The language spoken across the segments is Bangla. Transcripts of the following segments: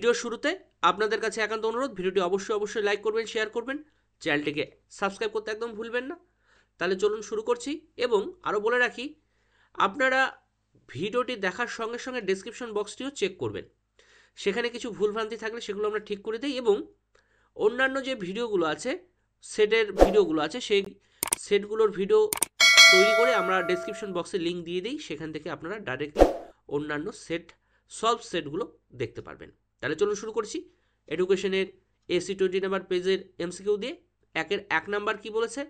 ভিডিওর শুরুতে আপনাদের কাছে একান্ত অনুরোধ, ভিডিওটি অবশ্যই লাইক করবেন, শেয়ার করবেন, চ্যানেলটিকে সাবস্ক্রাইব করতে একদম ভুলবেন না। তাহলে চলুন শুরু করছি। এবং আরও বলে রাখি, আপনারা ভিডিওটি দেখার সঙ্গে সঙ্গে ডেসক্রিপশন বক্সটিও চেক করবেন, সেখানে কিছু ভুলভ্রান্তি থাকলে সেগুলো আমরা ঠিক করে দিই। এবং অন্যান্য যে ভিডিওগুলো আছে, সেটের ভিডিওগুলো আছে, সেই সেটগুলোর ভিডিও তৈরি করে আমরা ডেসক্রিপশন বক্সে লিঙ্ক দিয়ে দিই, সেখান থেকে আপনারা ডাইরেক্টলি অন্যান্য সেটগুলো দেখতে পারবেন। তাহলে চলুন শুরু করছি। এডুকেশনের এসি 20 নাম্বার পেজের এমসিকিউ দিয়ে 1 নাম্বার কি বলেছে,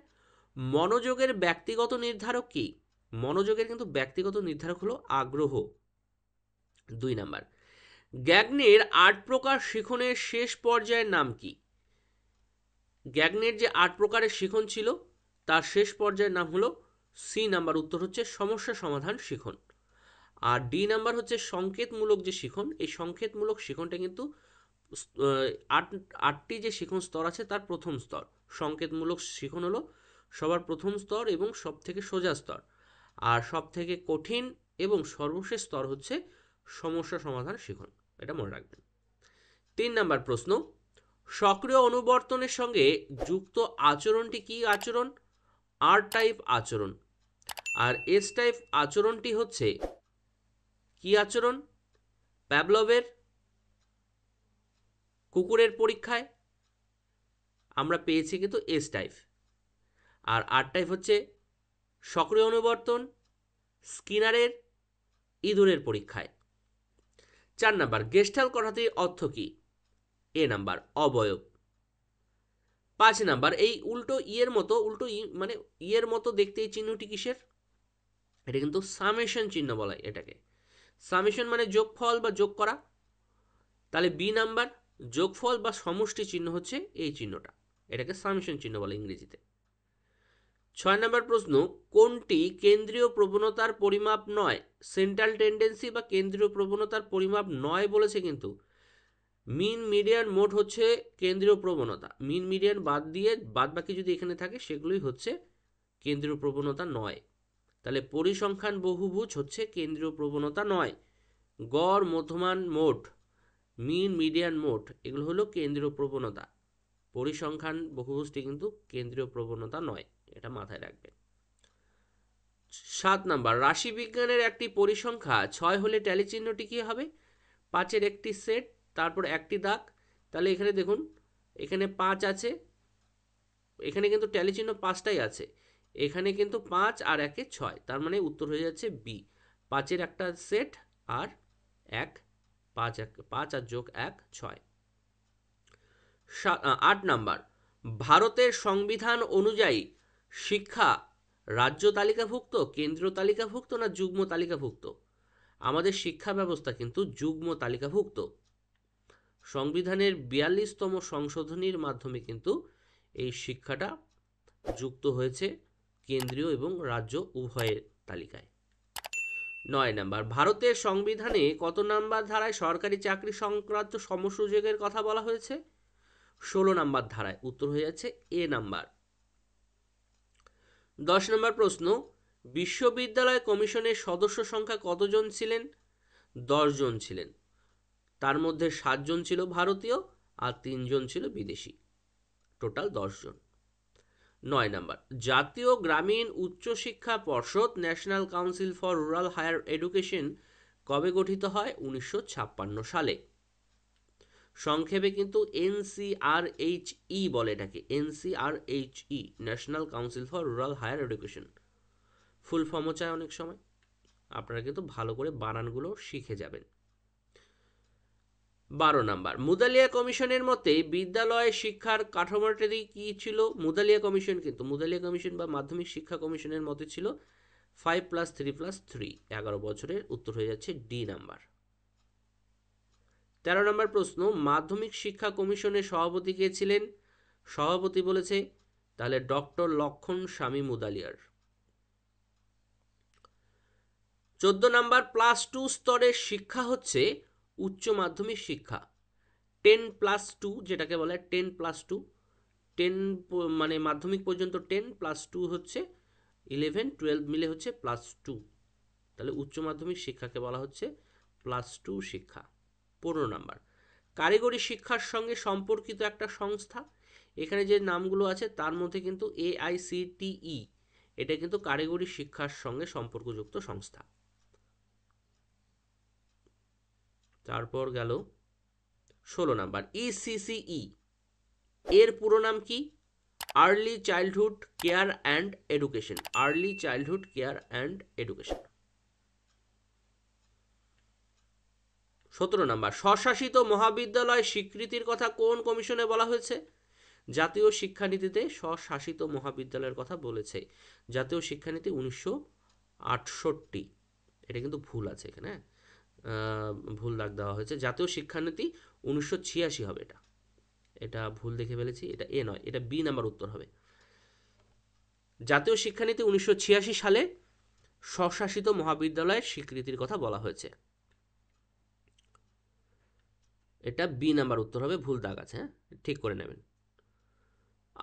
মনোযোগের ব্যক্তিগত নির্ধারক কি? মনোযোগের কিন্তু ব্যক্তিগত নির্ধারক হলো আগ্রহ। 2 নাম্বার, গ্যাগনের 8 প্রকার শিখনের শেষ পর্যায়ের নাম কি? গ্যাগনের যে 8 প্রকারের শিখন ছিল তার শেষ পর্যায়ের নাম হলো সি নাম্বার, উত্তর হচ্ছে সমস্যা সমাধান শিখন। আর ডি নাম্বার হচ্ছে সংকেতমূলক যে শিখন, এই সংকেতমূলক শিখনটা কিন্তু আটটি যে শিখন স্তর আছে তার প্রথম স্তর। সংকেতমূলক শিখন হলো সবার প্রথম স্তর এবং সব থেকে সোজা স্তর, আর সব থেকে কঠিন এবং সর্বশেষ স্তর হচ্ছে সমস্যা সমাধান শিখন, এটা মনে রাখবেন। 3 নাম্বার প্রশ্ন, সক্রিয় অনুবর্তনের সঙ্গে যুক্ত আচরণটি কি আচরণ? আর টাইপ আচরণ। আর এস টাইপ আচরণটি হচ্ছে কি আচরণ? প্যাভলভের কুকুরের পরীক্ষায় আমরা পেয়েছি কিন্তু এস টাইপ। আর আর টাইপ হচ্ছে সক্রিয় অনুবর্তন স্কিনারের ইঁদুরের পরীক্ষায়। 4 নাম্বার, গেস্টাল্ট কথাটির অর্থ কি? এ নাম্বার, অবয়ব। 5 নাম্বার, এই উল্টো মানে ইয়ের মতো দেখতে এই চিহ্নটি কিসের? এটা কিন্তু সামেশন চিহ্ন বলা হয় এটাকে। সামেশন মানে যোগফল বা যোগ করা। তাহলে বি নাম্বার, যোগফল বা সমষ্টি চিহ্ন হচ্ছে এই চিহ্নটা, এটাকে সামেশন চিহ্ন বলে ইংরেজিতে। 6 নাম্বার প্রশ্ন, কোনটি কেন্দ্রীয় প্রবণতার পরিমাপ নয়? সেন্ট্রাল টেন্ডেন্সি বা কেন্দ্রীয় প্রবণতার পরিমাপ নয় বলেছে, কিন্তু মিন মিডিয়ান মোড হচ্ছে কেন্দ্রীয় প্রবণতা। মিন মিডিয়ান বাদ দিয়ে বাদ বাকি যদি এখানে থাকে সেগুলোই হচ্ছে কেন্দ্রীয় প্রবণতা নয়। তাহলে পরিসংখ্যান বহুভুজ হচ্ছে কেন্দ্রীয় প্রবণতা নয়। গড়, মধ্যমান, মোড, মিন মিডিয়ান মোড এগুলো হলো কেন্দ্রীয় প্রবণতা। পরিসংখ্যান বহুভুজটি কিন্তু কেন্দ্রীয় প্রবণতা নয়, এটা মাথায় রাখবেন। 7 নাম্বার, রাশিবিজ্ঞানের একটি পরিসংখ্যা 6 হলে ট্যালি চিহ্নটি কি হবে? 5-এর একটি সেট, তারপর একটি দাগ। তাহলে এখানে দেখুন, এখানে 5 আছে, এখানে কিন্তু ট্যালি চিহ্ন 5টাই আছে, এখানে কিন্তু 5 আর 1-এ 6, তার মানে উত্তর হয়ে যাচ্ছে বি, 5-এর একটা সেট আর 1, 5 আর যোগ 1 6। 8 নাম্বার, ভারতের সংবিধান অনুযায়ী শিক্ষা রাজ্য তালিকাভুক্ত, কেন্দ্রীয় তালিকাভুক্ত না যুগ্ম তালিকাভুক্ত? আমাদের শিক্ষা ব্যবস্থা কিন্তু যুগ্ম তালিকাভুক্ত। সংবিধানের 42তম সংশোধনীর মাধ্যমে কিন্তু এই শিক্ষাটা যুক্ত হয়েছে কেন্দ্রীয় এবং রাজ্য উভয়ের তালিকায়। 9 নাম্বার, ভারতের সংবিধানে কত নাম্বার ধারায় সরকারি চাকরি সংক্রান্ত সমসুযোগের কথা বলা হয়েছে? 16 নাম্বার ধারায়, উত্তর হয়ে যাচ্ছে এ নাম্বার। 10 নম্বর প্রশ্ন, বিশ্ববিদ্যালয় কমিশনের সদস্য সংখ্যা কতজন ছিলেন? 10 জন ছিলেন, তার মধ্যে 7 জন ছিল ভারতীয় আর 3 জন ছিল বিদেশি, টোটাল 10 জন। 9 নাম্বার, জাতীয় গ্রামীণ উচ্চশিক্ষা পর্ষদ national council for rural higher education কবে গঠিত হয়? 1956 সালে। সংক্ষেপে কিন্তু NCRHE বলে এটাকে, NCRHE, national council for rural higher education. Full ফর্মও চায় অনেক সময়, আপনারা কিন্তু ভালো করে বানানগুলো শিখে যাবেন। 12 নাম্বার, মুদালিয়া কমিশনের মতে বিদ্যালয় শিক্ষার কাঠামোটি কি ছিল? মুদালিয়া কমিশন বা মাধ্যমিক শিক্ষা কমিশনের মতে ছিল 5+3+3, 11 বছরের, উত্তর হয়ে যাচ্ছে ডি নাম্বার। 13 নম্বর প্রশ্ন, মাধ্যমিক শিক্ষা কমিশনের সভাপতি কে ছিলেন? সভাপতি বলেছে, তাহলে ডক্টর লক্ষণ স্বামী মুদালিয়ার। 14 নাম্বার, +2 স্তরের শিক্ষা হচ্ছে উচ্চ মাধ্যমিক শিক্ষা। 10+2 যেটাকে বলে 10+2, 10 মানে মাধ্যমিক পর্যন্ত 10 +2 হচ্ছে 11, 12 মিলে হচ্ছে +2, তাহলে উচ্চ মাধ্যমিক শিক্ষাকে বলা হচ্ছে +2 শিক্ষা। 15 নাম্বার, কারিগরি শিক্ষার সঙ্গে সম্পর্কিত একটা সংস্থা। এখানে যে নামগুলো আছে তার মধ্যে কিন্তু AICTE, এটা কিন্তু কারিগরি শিক্ষার সঙ্গে সম্পর্কযুক্ত সংস্থা। তারপর গেল 16 নাম্বার ECCE, এর পুরো নাম কি? Early childhood care and education. Early childhood care and education. 17 number স্বশাসিত মহাবিদ্যালয় স্বীকৃতির কথা কোন কমিশনে বলা হয়েছে? জাতীয় শিক্ষানীতিতে স্বশাসিত মহাবিদ্যালয়ের কথা বলেছে। জাতীয় শিক্ষানীতি 1968। এটা কিন্তু ভুল আছে এখানে, ভুল দাগ দেওয়া হয়েছে। জাতীয় শিক্ষানীতি 1986 হবে। এটা এটা ভুল দেখে ফেলেছি, এটা এ নয়, এটা বি নাম্বার উত্তর হবে। জাতীয় শিক্ষানীতি 1986 সালে স্বশাসিত মহাবিদ্যালয়ের স্বীকৃতির কথা বলা হয়েছে। এটা বি নাম্বার উত্তর হবে, ভুল দাগ আছে, হ্যাঁ, ঠিক করে নেবেন।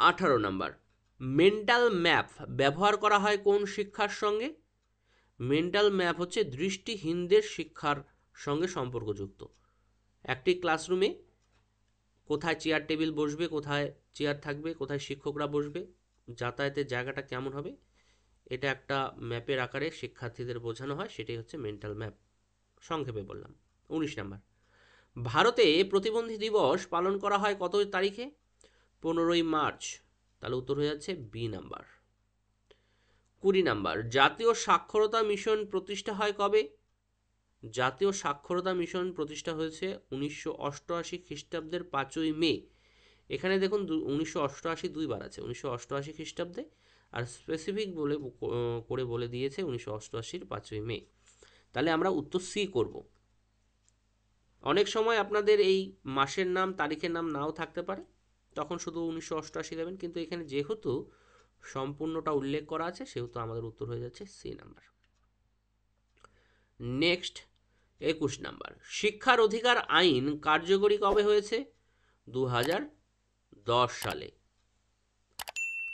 18 নাম্বার মেন্টাল ম্যাপ ব্যবহার করা হয় কোন শিক্ষার সঙ্গে? মেন্টাল ম্যাপ হচ্ছে দৃষ্টিহীনদের শিক্ষার সঙ্গে সম্পর্কযুক্ত। একটি ক্লাসরুমে কোথায় চেয়ার টেবিল বসবে, কোথায় চেয়ার থাকবে, কোথায় শিক্ষকরা বসবে, যাতায়াতের জায়গাটা কেমন হবে, এটা একটা ম্যাপের আকারে শিক্ষার্থীদের বোঝানো হয়, সেটাই হচ্ছে মেন্টাল ম্যাপ, সংক্ষেপে বললাম। 19 নাম্বার ভারতে প্রতিবন্ধী দিবস পালন করা হয় কত তারিখে? 15ই মার্চ। তাহলে উত্তর হয়ে যাচ্ছে বি নাম্বার। 20 নাম্বার জাতীয় সাক্ষরতা মিশন প্রতিষ্ঠা হয় কবে? জাতীয় সাক্ষরতা মিশন প্রতিষ্ঠা হয়েছে 1988 খ্রিস্টাব্দের 5ই মে। এখানে দেখুন 1988 দুইবার আছে, 1988 খ্রিস্টাব্দে, আর স্পেসিফিক বলে করে বলে দিয়েছে 1988 5ই মে। তাহলে আমরা উত্তর সি করব। অনেক সময় আপনাদের এই মাসের নাম তারিখের নাম নাও থাকতে পারে, তখন শুধু 1988 দেবেন, কিন্তু এখানে যেহেতু সম্পূর্ণটা উল্লেখ করা আছে সেহেতু আমাদের উত্তর হয়ে যাচ্ছে সি নাম্বার। নেক্সট 21 নাম্বার শিক্ষার অধিকার আইন কার্যকরী কবে হয়েছে? 2010 সালে।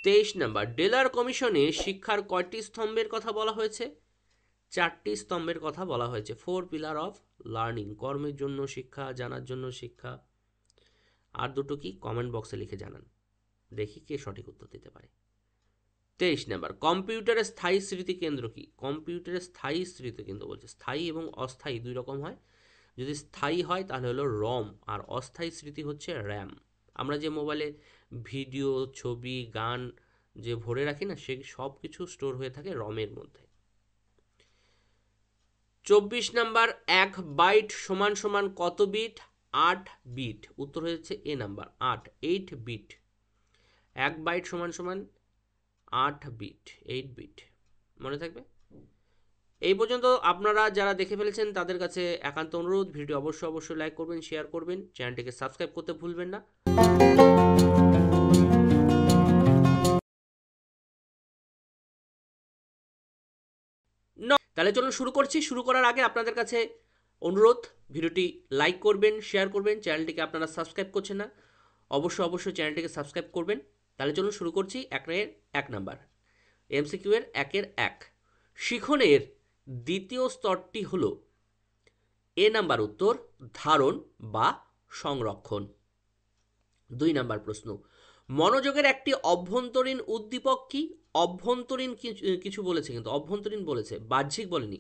23 নাম্বার ডেলার কমিশনে শিক্ষার কয়টি স্তম্ভের কথা বলা হয়েছে? 4টি স্তম্ভের কথা বলা হয়েছে। 4 পিলার অফ লার্নিং, কর্মের জন্য শিক্ষা, জানার জন্য শিক্ষা। আর দুটো কি কমেন্ট বক্সে লিখে জানান, দেখি কে সঠিক উত্তর দিতে পারে। 23 নাম্বার কম্পিউটারের স্থায়ী স্মৃতি কেন্দ্র কি? কম্পিউটারের স্থায়ী স্মৃতি কেন্দ্র বলছে, স্থায়ী এবং অস্থায়ী দুই রকম হয়। যদি স্থায়ী হয় তাহলে হলো রম, আর অস্থায়ী স্মৃতি হচ্ছে র্যাম। আমরা যে মোবাইলে ভিডিও, ছবি, গান যে ভরে রাখি না, সেই সব কিছু স্টোর হয়ে থাকে রমের মধ্যে। 24 নাম্বার 1 বাইট সমান সমান কত বিট? 8 বিট। উত্তর হয়েছে এ নাম্বার 8 বিট। 1 বাইট সমান সমান 8 বিট, 8 বিট, মনে থাকবে। এই পর্যন্ত আপনারা যারা দেখে ফেলেছেন তাদের কাছে একান্ত অনুরোধ, ভিডিও অবশ্যই লাইক করবেন, শেয়ার করবেন, চ্যানেলটিকে সাবস্ক্রাইব করতে ভুলবেন না। তাহলে চলুন শুরু করছি। শুরু করার আগে আপনাদের কাছে অনুরোধ, ভিডিওটি লাইক করবেন, শেয়ার করবেন, চ্যানেলটিকে আপনারা সাবস্ক্রাইব করছেন না, অবশ্যই চ্যানেলটিকে সাবস্ক্রাইব করবেন। তাহলে চলুন শুরু করছি। 1 নাম্বার এমসিকিউ এর 1 শিখনের দ্বিতীয় স্তরটি হলো এ নাম্বার উত্তর ধারণ বা সংরক্ষণ। 2 নাম্বার প্রশ্ন মনোযোগের একটি অভ্যন্তরীণ উদ্দীপক কি? অভ্যন্তরীণ কিছু বলেছে, কিন্তু অভ্যন্তরীণ বলেছে, বাহ্যিক বলেনি।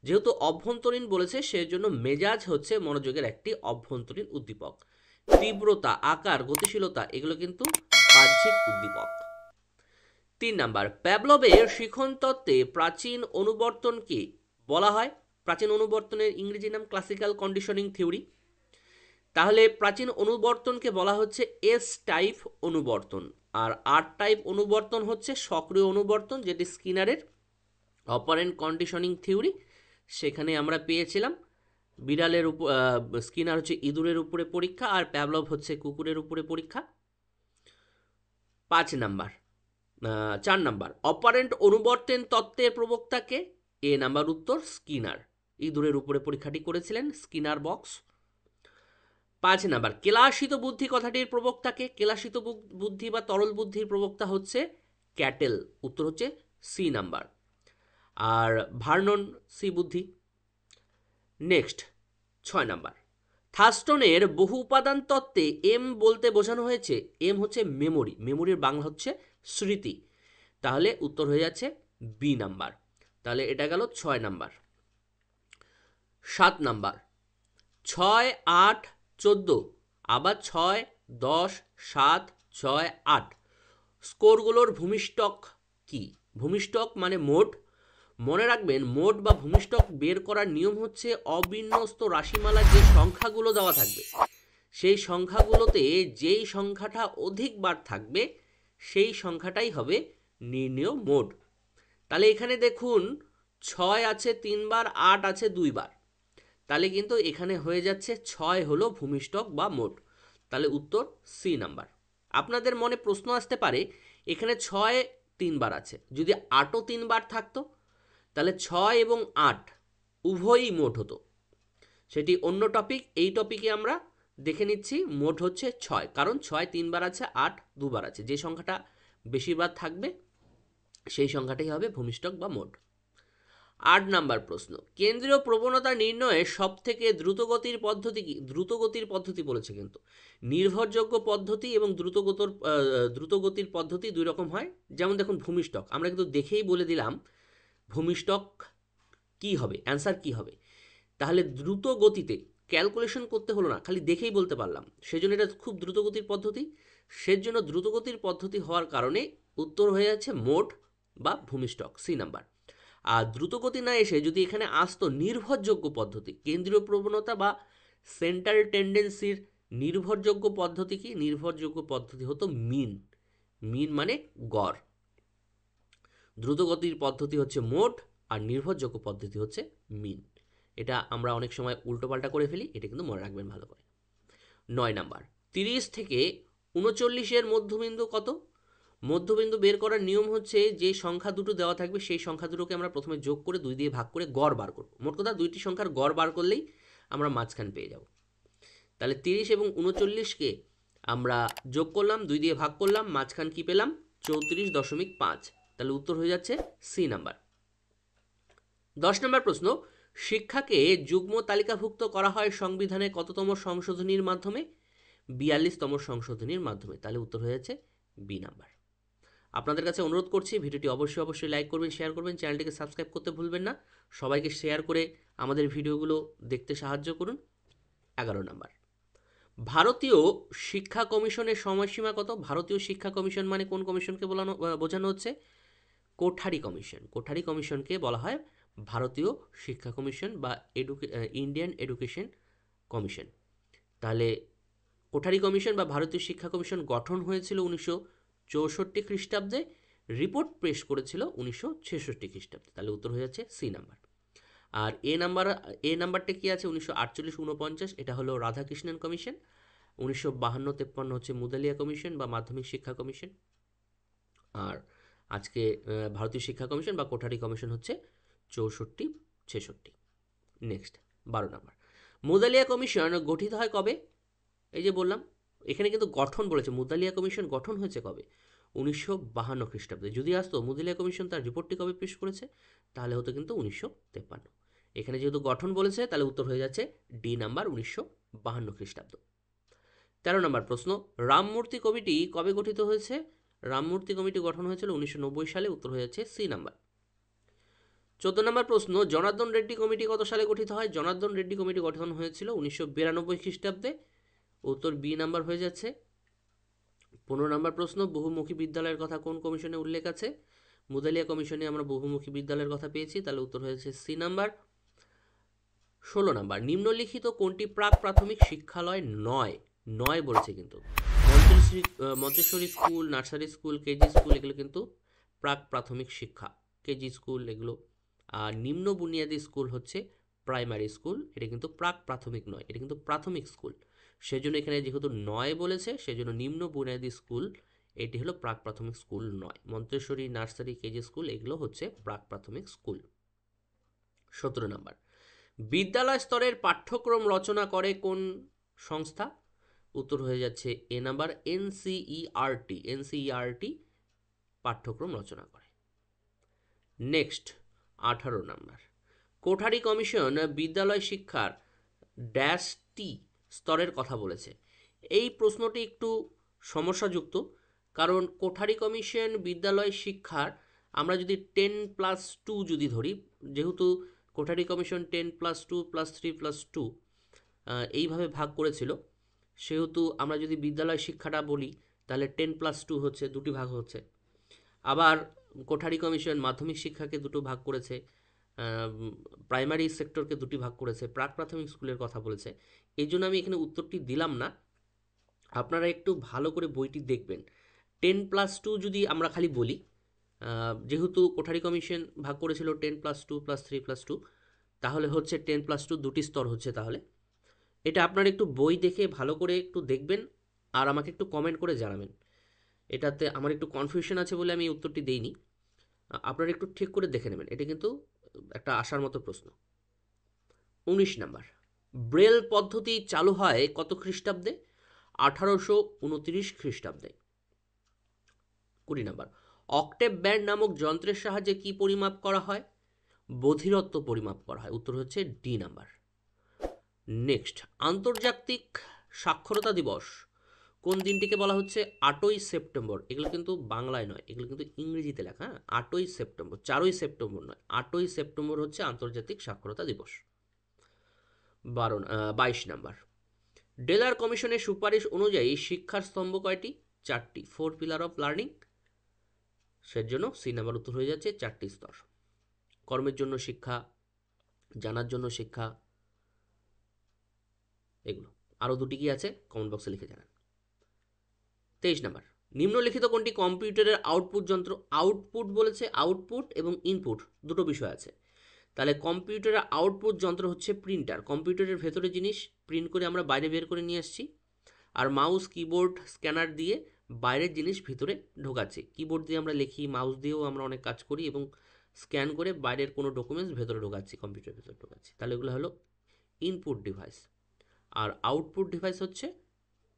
যেহেতু অভ্যন্তরীণ বলেছে সেজন্য মেজাজ হচ্ছে মনোযোগের একটি অভ্যন্তরীণ উদ্দীপক। তীব্রতা, আকার, গতিশীলতা এগুলো কিন্তু বাহ্যিক উদ্দীপক। 3 নাম্বার প্যাভলভের শিখন তত্ত্বে প্রাচীন অনুবর্তনকে বলা হয়? প্রাচীন অনুবর্তনের ইংরেজি নাম ক্লাসিক্যাল কন্ডিশনিং থিওরি। তাহলে প্রাচীন অনুবর্তনকে বলা হচ্ছে এস টাইপ অনুবর্তন, আর আর টাইপ অনুবর্তন হচ্ছে সক্রিয় অনুবর্তন, যেটি স্কিনারের অপারেন্ট কন্ডিশনিং থিওরি। সেখানে আমরা পেয়েছিলাম বিড়ালের উপর, স্কিনার হচ্ছে ইঁদুরের উপরে পরীক্ষা, আর প্যাভলভ হচ্ছে কুকুরের উপরে পরীক্ষা। 4 নাম্বার অপারেন্ট অনুবর্তন তত্ত্বের প্রবক্তাকে? এ নাম্বার উত্তর স্কিনার। ইঁদুরের উপরে পরীক্ষাটি করেছিলেন স্কিনার বক্স। 5 নাম্বার কেলাসিত বুদ্ধি কথাটির প্রবক্তাকে? কেলাসিত বুদ্ধি বা তরল বুদ্ধির প্রবক্তা হচ্ছে ক্যাটেল। উত্তর হচ্ছে সি নাম্বার। আর ভার্নন সি বুদ্ধি। নেক্সট 6 নাম্বার থার্স্টনের বহু উপাদান তত্ত্বে এম বলতে বোঝানো হয়েছে, এম হচ্ছে মেমোরি, মেমোরির বাংলা হচ্ছে স্মৃতি। তাহলে উত্তর হয়ে যাচ্ছে বি নাম্বার। তাহলে এটা গেল 6 নাম্বার। 7 নাম্বার, 6, 8, 14, আবার 6, 10, 7, 6, 8 স্কোরগুলোর ভূমিষ্ঠক কি? ভূমিষ্ঠক মানে মোট। মনে রাখবেন মোট বা ভূমিষ্ঠক বের করার নিয়ম হচ্ছে অবিন্যস্ত রাশিমালার যে সংখ্যাগুলো দেওয়া থাকবে সেই সংখ্যাগুলোতে যেই সংখ্যাটা অধিকবার থাকবে সেই সংখ্যাটাই হবে নির্ণেয় মোট। তাহলে এখানে দেখুন 6 আছে 3 বার, 8 আছে 2 বার, তাহলে কিন্তু এখানে হয়ে যাচ্ছে 6 হলো ভূমিষ্ঠক বা মোট। তাহলে উত্তর সি নাম্বার। আপনাদের মনে প্রশ্ন আসতে পারে এখানে 6 3 বার আছে, যদি 8ও 3 বার থাকতো তাহলে 6 এবং 8 উভয়ই মোট হতো, সেটি অন্য টপিক। এই টপিকে আমরা দেখে নিচ্ছি মোট হচ্ছে 6, কারণ 6 3 বার আছে, 8 2 বার আছে, যে সংখ্যাটা বেশিবার থাকবে সেই সংখ্যাটাই হবে ভূমিষ্ঠক বা মোট। 8 নাম্বার প্রশ্ন, কেন্দ্রীয় প্রবণতা নির্ণয়ে সব থেকে দ্রুতগতির পদ্ধতি কি? দ্রুতগতির পদ্ধতি বলেছে, কিন্তু নির্ভরযোগ্য পদ্ধতি এবং দ্রুতগতির পদ্ধতি দুই রকম হয়। যেমন দেখুন ভূমিষ্ঠক, আমরা কিন্তু দেখেই বলে দিলাম ভূমিষ্ঠক কি হবে, অ্যান্সার কি হবে। তাহলে দ্রুত গতিতে ক্যালকুলেশন করতে হলো না, খালি দেখেই বলতে পারলাম, সেজন্য এটা খুব দ্রুতগতির পদ্ধতি। সেজন্য দ্রুতগতির পদ্ধতি হওয়ার কারণে উত্তর হয়ে যাচ্ছে মোট বা ভূমিষ্ঠক, সি নাম্বার। আর দ্রুতগতি না এসে যদি এখানে আসতো নির্ভরযোগ্য পদ্ধতি, কেন্দ্রীয় প্রবণতা বা সেন্ট্রাল টেন্ডেন্সির নির্ভরযোগ্য পদ্ধতি কি? নির্ভরযোগ্য পদ্ধতি হতো মিন। মিন মানে গড়। দ্রুতগতির পদ্ধতি হচ্ছে মোট আর নির্ভরযোগ্য পদ্ধতি হচ্ছে মিন। এটা আমরা অনেক সময় উল্টোপাল্টা করে ফেলি, এটা কিন্তু মনে রাখবেন ভালো করে। 9 নাম্বার, 30 থেকে 39-এর মধ্যবিন্দু কত? মধ্যবিন্দু বের করার নিয়ম হচ্ছে যে সংখ্যা দুটো দেওয়া থাকবে সেই সংখ্যা দুটোকে আমরা প্রথমে যোগ করে 2 দিয়ে ভাগ করে গড় বার করব। মোট কথা দুইটি সংখ্যার গড় বার করলেই আমরা মাঝখান পেয়ে যাব। তাহলে 30 এবং 39কে আমরা যোগ করলাম, 2 দিয়ে ভাগ করলাম, মাঝখান কি পেলাম? 34.5। তাহলে উত্তর হয়ে যাচ্ছে সি নাম্বার। 10 নম্বর প্রশ্ন, শিক্ষাকে যুগ্ম তালিকাভুক্ত করা হয় সংবিধানে কততম সংশোধনীর মাধ্যমে? 42তম সংশোধনীর মাধ্যমে। তাহলে উত্তর হয়ে যাচ্ছে বি নাম্বার। আপনাদের কাছে অনুরোধ করছি ভিডিওটি অবশ্যই লাইক করবেন, শেয়ার করবেন, চ্যানেলটিকে সাবস্ক্রাইব করতে ভুলবেন না। সবাইকে শেয়ার করে আমাদের ভিডিওগুলো দেখতে সাহায্য করুন। 11 নাম্বার, ভারতীয় শিক্ষা কমিশনের সময়সীমা কত? ভারতীয় শিক্ষা কমিশন মানে কোন কমিশনকে বোঝানো হচ্ছে? কোঠারি কমিশন। কোঠারি কমিশনকে বলা হয় ভারতীয় শিক্ষা কমিশন বা ইন্ডিয়ান এডুকেশন কমিশন। তাহলে কোঠারি কমিশন বা ভারতীয় শিক্ষা কমিশন গঠন হয়েছিল 1964 খ্রিস্টাব্দে, রিপোর্ট পেশ করেছিল 1966 খ্রিস্টাব্দে। তাহলে উত্তর হয়ে যাচ্ছে সি নাম্বার। আর এ নাম্বারটা কি আছে? 1948-49, এটা হলো রাধাকৃষ্ণন কমিশন। 1952-53 হচ্ছে মুদালিয়া কমিশন বা মাধ্যমিক শিক্ষা কমিশন। আর আজকে ভারতীয় শিক্ষা কমিশন বা কোঠারি কমিশন হচ্ছে 64-66। নেক্সট 12 নাম্বার, মুদালিয়া কমিশন গঠিত হয় কবে? এই যে বললাম এখানে কিন্তু গঠন বলেছে, মুদালিয়া কমিশন গঠন হয়েছে কবে? 1952 খ্রিস্টাব্দে। যদি আসতো মুদালিয়া কমিশন তার রিপোর্টটি কবে পেশ করেছে, তাহলে হতো কিন্তু 1953। এখানে যেহেতু গঠন বলেছে তাহলে উত্তর হয়ে যাচ্ছে ডি নাম্বার, 1952 খ্রিস্টাব্দ। 13 নম্বর প্রশ্ন, রামমূর্তি কমিটি কবে গঠিত হয়েছে? রামমূর্তি কমিটি গঠন হয়েছিল 1990 সালে। উত্তর হয়ে যাচ্ছে সি নাম্বার। 14 নম্বর প্রশ্ন, জনার্দন রেড্ডি কমিটি কত সালে গঠিত হয়? জনার্দন রেড্ডি কমিটি গঠন হয়েছিল 1992 খ্রিস্টাব্দে। উত্তর বি নাম্বার হয়ে যাচ্ছে। 15 নম্বর প্রশ্ন, বহুমুখী বিদ্যালয়ের কথা কোন কমিশনে উল্লেখ আছে? মুদালিয়া কমিশনে আমরা বহুমুখী বিদ্যালয়ের কথা পেয়েছি, তাহলে উত্তর হয়েছে সি নাম্বার। 16 নাম্বার, নিম্নলিখিত কোনটি প্রাক প্রাথমিক শিক্ষালয় নয়? নয় বলেছে কিন্তু। Montessori school, nursery school, KG school এগুলো কিন্তু প্রাক প্রাথমিক শিক্ষা, কেজি স্কুল এগুলো। আর নিম্ন বুনিয়াদী স্কুল হচ্ছে প্রাইমারি স্কুল, এটা কিন্তু প্রাক প্রাথমিক নয়, এটা কিন্তু প্রাথমিক স্কুল। সেজন্য এখানে যেহেতু নয় বলেছে সেজন্য নিম্ন বুনিয়াদী স্কুল এটি হলো প্রাক প্রাথমিক স্কুল নয়। মন্তেশ্বরী, নার্সারি, কেজি স্কুল এগুলো হচ্ছে প্রাক প্রাথমিক স্কুল। 17 নাম্বার, বিদ্যালয় স্তরের পাঠ্যক্রম রচনা করে কোন সংস্থা? উত্তর হয়ে যাচ্ছে এ নাম্বার, এনসিইআরটি। এনসিইআরটি পাঠ্যক্রম রচনা করে। নেক্সট 18 নাম্বার, কোঠারি কমিশন বিদ্যালয় শিক্ষার ড্যাশটি স্তরের কথা বলেছে। এই প্রশ্নটি একটু সমস্যাযুক্ত, কারণ কোঠারি কমিশন বিদ্যালয় শিক্ষার আমরা যদি 10+2 যদি ধরি, যেহেতু কোঠারি কমিশন 10+2+3+2 এইভাবে ভাগ করেছিল, সেহেতু আমরা যদি বিদ্যালয় শিক্ষাটা বলি তাহলে 10+2 হচ্ছে, দুটি ভাগ হচ্ছে। আবার কোঠারি কমিশন মাধ্যমিক শিক্ষাকে দুটো ভাগ করেছে, প্রাইমারি সেক্টরকে দুটি ভাগ করেছে, প্রাক প্রাথমিক স্কুলের কথা বলেছে। এই জন্য আমি এখানে উত্তরটি দিলাম না, আপনারা একটু ভালো করে বইটি দেখবেন। 10+2 যদি আমরা খালি বলি, যেহেতু কোঠারি কমিশন ভাগ করেছিল 10+2+3+2, তাহলে হচ্ছে 10+2 দুটি স্তর হচ্ছে। তাহলে এটা আপনারা একটু বই দেখে ভালো করে একটু দেখবেন আর আমাকে একটু কমেন্ট করে জানাবেন। এটাতে আমার একটু কনফিউশন আছে বলে আমি এই উত্তরটি দেইনি, আপনারা একটু ঠিক করে দেখে নেবেন। এটা কিন্তু একটা আসার মতো প্রশ্ন। 19 নাম্বার, ব্রেল পদ্ধতি চালু হয় কত খ্রিস্টাব্দে? 1829 খ্রিস্টাব্দে। 20 নাম্বার, অক্টেভ ব্যান্ড নামক যন্ত্রের সাহায্যে কি পরিমাপ করা হয়? বধিরত্ব পরিমাপ করা হয়। উত্তর হচ্ছে ডি নাম্বার। নেক্সট, আন্তর্জাতিক সাক্ষরতা দিবস কোন দিনটিকে বলা হচ্ছে? 8ই সেপ্টেম্বর। এগুলো কিন্তু বাংলায় নয়, এগুলো কিন্তু ইংরেজিতে লেখা। 8ই সেপ্টেম্বর, 4ই সেপ্টেম্বর নয়, 8ই সেপ্টেম্বর হচ্ছে আন্তর্জাতিক সাক্ষরতা দিবস। 22 নাম্বার, ডেলার কমিশনের সুপারিশ অনুযায়ী শিক্ষার স্তম্ভ কয়টি? 4টি, 4 পিলার অফ লার্নিং। সেজন্য সি নাম্বার উত্তর হয়ে যাচ্ছে 4টি স্তর। কর্মের জন্য শিক্ষা, জানার জন্য শিক্ষা, এগুলো। আরও দুটি কি আছে কমেন্ট বক্সে লিখে জানান। 23 নাম্বার, নিম্নলিখিত কোনটি কম্পিউটারের আউটপুট যন্ত্র? আউটপুট বলেছে, আউটপুট এবং ইনপুট দুটো বিষয় আছে। তাহলে কম্পিউটারের আউটপুট যন্ত্র হচ্ছে প্রিন্টার। কম্পিউটারের ভেতরে জিনিস প্রিন্ট করে আমরা বাইরে বের করে নিয়ে আসছি, আর মাউস, কিবোর্ড, স্ক্যানার দিয়ে বাইরের জিনিস ভিতরে ঢোকাচ্ছি। কিবোর্ড দিয়ে আমরা লিখি, মাউস দিয়েও আমরা অনেক কাজ করি, এবং স্ক্যান করে বাইরের কোনো ডকুমেন্টস ভেতরে ঢোকাচ্ছি, কম্পিউটারের ভেতরে ঢোকাচ্ছি। তাহলে এগুলো হলো ইনপুট ডিভাইস, আর আউটপুট ডিভাইস হচ্ছে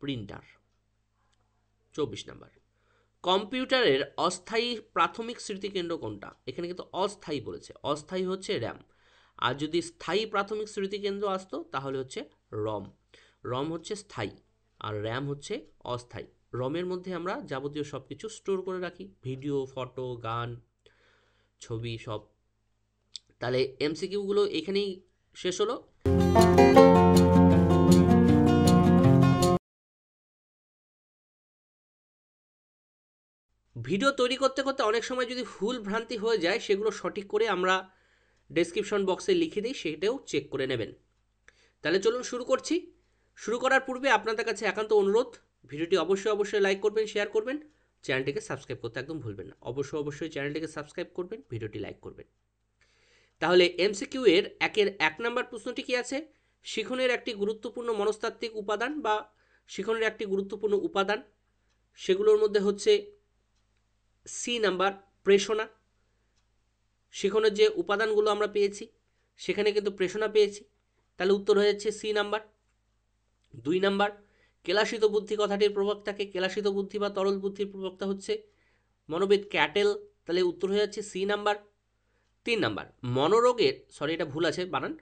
প্রিন্টার। 24 নাম্বার, কম্পিউটারের অস্থায়ী প্রাথমিক স্মৃতিকেন্দ্র কোনটা? এখানে কিন্তু অস্থায়ী বলেছে, অস্থায়ী হচ্ছে র্যাম, আর যদি স্থায়ী প্রাথমিক স্মৃতিকেন্দ্র আসতো তাহলে হচ্ছে রম। রম হচ্ছে স্থায়ী আর র্যাম হচ্ছে অস্থায়ী। রমের মধ্যে আমরা যাবতীয় সব কিছু স্টোর করে রাখি, ভিডিও, ফটো, গান, ছবি, সব। তাহলে এমসিকিউগুলো এখানেই শেষ হলো। ভিডিও তৈরি করতে করতে অনেক সময় যদি ভুল ভ্রান্তি হয়ে যায়, সেগুলো সঠিক করে আমরা ডেসক্রিপশন বক্সে লিখে দিই, সেটাও চেক করে নেবেন। তাহলে চলুন শুরু করছি। শুরু করার পূর্বে আপনাদের কাছে একান্ত অনুরোধ, ভিডিওটি অবশ্যই লাইক করবেন, শেয়ার করবেন, চ্যানেলটিকে সাবস্ক্রাইব করতে একদম ভুলবেন না। অবশ্যই চ্যানেলটিকে সাবস্ক্রাইব করবেন, ভিডিওটি লাইক করবেন। তাহলে এমসিকিউ এর 1 নম্বর প্রশ্নটি কি আছে? শিখনের একটি গুরুত্বপূর্ণ মনস্তাত্ত্বিক উপাদান বা শিখনের একটি গুরুত্বপূর্ণ উপাদান, সেগুলোর মধ্যে হচ্ছে সি নাম্বার, প্রেষণা। শিখনের যে উপাদানগুলো আমরা পেয়েছি সেখানে কিন্তু প্রেষণা পেয়েছি, তাহলে উত্তর হয়ে যাচ্ছে সি নাম্বার। 2 নাম্বার, কেলাসিত বুদ্ধি কথাটির প্রবক্তাকে? কেলাসিত বুদ্ধি বা তরল বুদ্ধির প্রবক্তা হচ্ছে মনোবিদ ক্যাটেল, তাহলে উত্তর হয়ে যাচ্ছে সি নাম্বার। 3 নাম্বার, মনোরোগের, সরি এটা ভুল আছে বানান,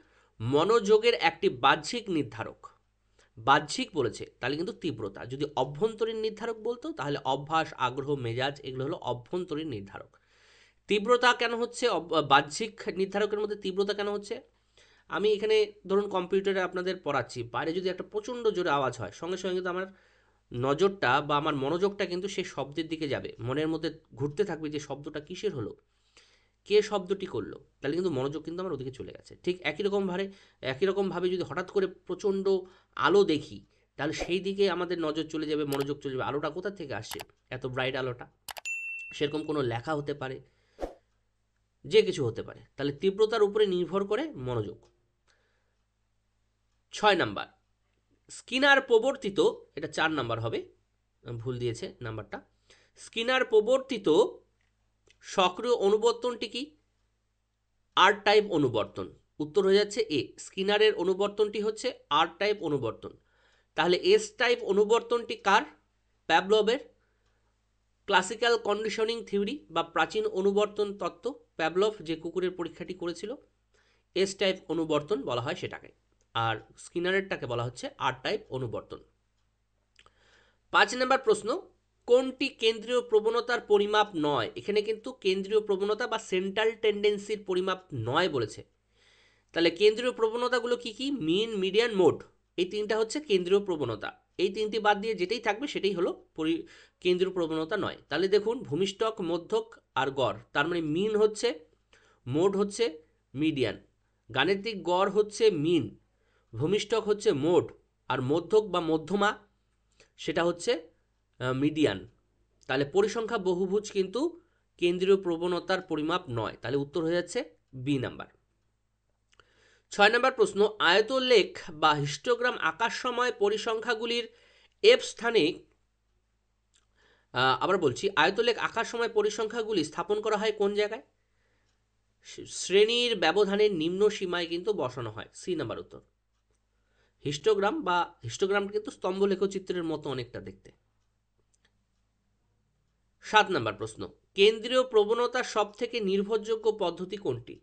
মনোযোগের একটি বাহ্যিক নির্ধারক। বাহ্যিক বলেছে তাহলে কিন্তু তীব্রতা। যদি অভ্যন্তরীণ নির্ধারক বলতো তাহলে অভ্যাস, আগ্রহ, মেজাজ, এগুলো হলো অভ্যন্তরীণ নির্ধারক। তীব্রতা কেন হচ্ছে বাহ্যিক নির্ধারকের মধ্যে তীব্রতা কেন হচ্ছে? আমি এখানে ধরুন কম্পিউটারে আপনাদের পড়াচ্ছি, বাইরে যদি একটা প্রচণ্ড জোরে আওয়াজ হয়, সঙ্গে সঙ্গে কিন্তু আমার নজরটা বা আমার মনোযোগটা কিন্তু সেই শব্দের দিকে যাবে, মনের মধ্যে ঘুরতে থাকবে যে শব্দটা কিসের হলো, কে শব্দটি করলো, তাহলে কিন্তু মনোযোগ কিন্তু আমার ওদিকে চলে গেছে। ঠিক একই রকমভাবে যদি হঠাৎ করে প্রচণ্ড আলো দেখি, তাহলে সেই দিকে আমাদের নজর চলে যাবে, মনোযোগ চলে যাবে। আলোটা কোথা থেকে আসছে, এত ব্রাইট আলোটা? সেরকম কোনো লেখা হতে পারে, যে কিছু হতে পারে। তাহলে তীব্রতার উপরে নির্ভর করে মনোযোগ। 6 নাম্বার, স্কিনার প্রবর্তিত, এটা 4 নাম্বার হবে, ভুল দিয়েছে নাম্বারটা। স্কিনার প্রবর্তিত সক্রিয় অনুবর্তনটি কি? আর টাইপ অনুবর্তন। উত্তর হয়ে যাচ্ছে এ। স্কিনারের অনুবর্তনটি হচ্ছে আর টাইপ অনুবর্তন। তাহলে এস টাইপ অনুবর্তনটি কার? প্যাভলভের। ক্লাসিক্যাল কন্ডিশনিং থিওরি বা প্রাচীন অনুবর্তন তত্ত্ব, প্যাভলভ যে কুকুরের পরীক্ষাটি করেছিল, এস টাইপ অনুবর্তন বলা হয় সেটাকে। আর স্কিনারেরটাকে বলা হচ্ছে আর টাইপ অনুবর্তন। 5 নম্বর প্রশ্ন, কোনটি কেন্দ্রীয় প্রবণতার পরিমাপ নয়? এখানে কিন্তু কেন্দ্রীয় প্রবণতা বা সেন্ট্রাল টেন্ডেন্সির পরিমাপ নয় বলেছে। তাহলে কেন্দ্রীয় প্রবণতাগুলো কি কি? মিন, মিডিয়ান, মোড, এই তিনটা হচ্ছে কেন্দ্রীয় প্রবণতা। এই তিনটি বাদ দিয়ে যেটাই থাকবে সেটাই হলো কেন্দ্রীয় প্রবণতা নয়। তাহলে দেখুন, ভূমিষ্ঠক, মধ্যক আর গড়, তার মানে মিন হচ্ছে, মোড হচ্ছে, মিডিয়ান। গাণিতিক গড় হচ্ছে মিন, ভূমিষ্ঠক হচ্ছে মোড, আর মধ্যক বা মধ্যমা সেটা হচ্ছে মিডিয়ান। তাহলে পরিসংখ্যা বহুভুজ কিন্তু কেন্দ্রীয় প্রবণতার পরিমাপ নয়। তাহলে উত্তর হয়ে যাচ্ছে বি নাম্বার। 6 নম্বর প্রশ্ন, আয়তলেখ বা হিস্টোগ্রাম আঁকার সময় পরিসংখ্যাগুলির এফ স্থানে, আবার বলছি, আয়তলেখ আঁকার সময় পরিসংখ্যাগুলি স্থাপন করা হয় কোন জায়গায়? শ্রেণীর ব্যবধানের নিম্ন সীমায় কিন্তু বসানো হয়। সি নাম্বার উত্তর। হিস্টোগ্রামটা কিন্তু স্তম্ভ লেখচিত্রের মতো অনেকটা দেখতে। 7 নম্বর প্রশ্ন, কেন্দ্রীয় প্রবণতার সব থেকে নির্ভরযোগ্য পদ্ধতি কোনটি?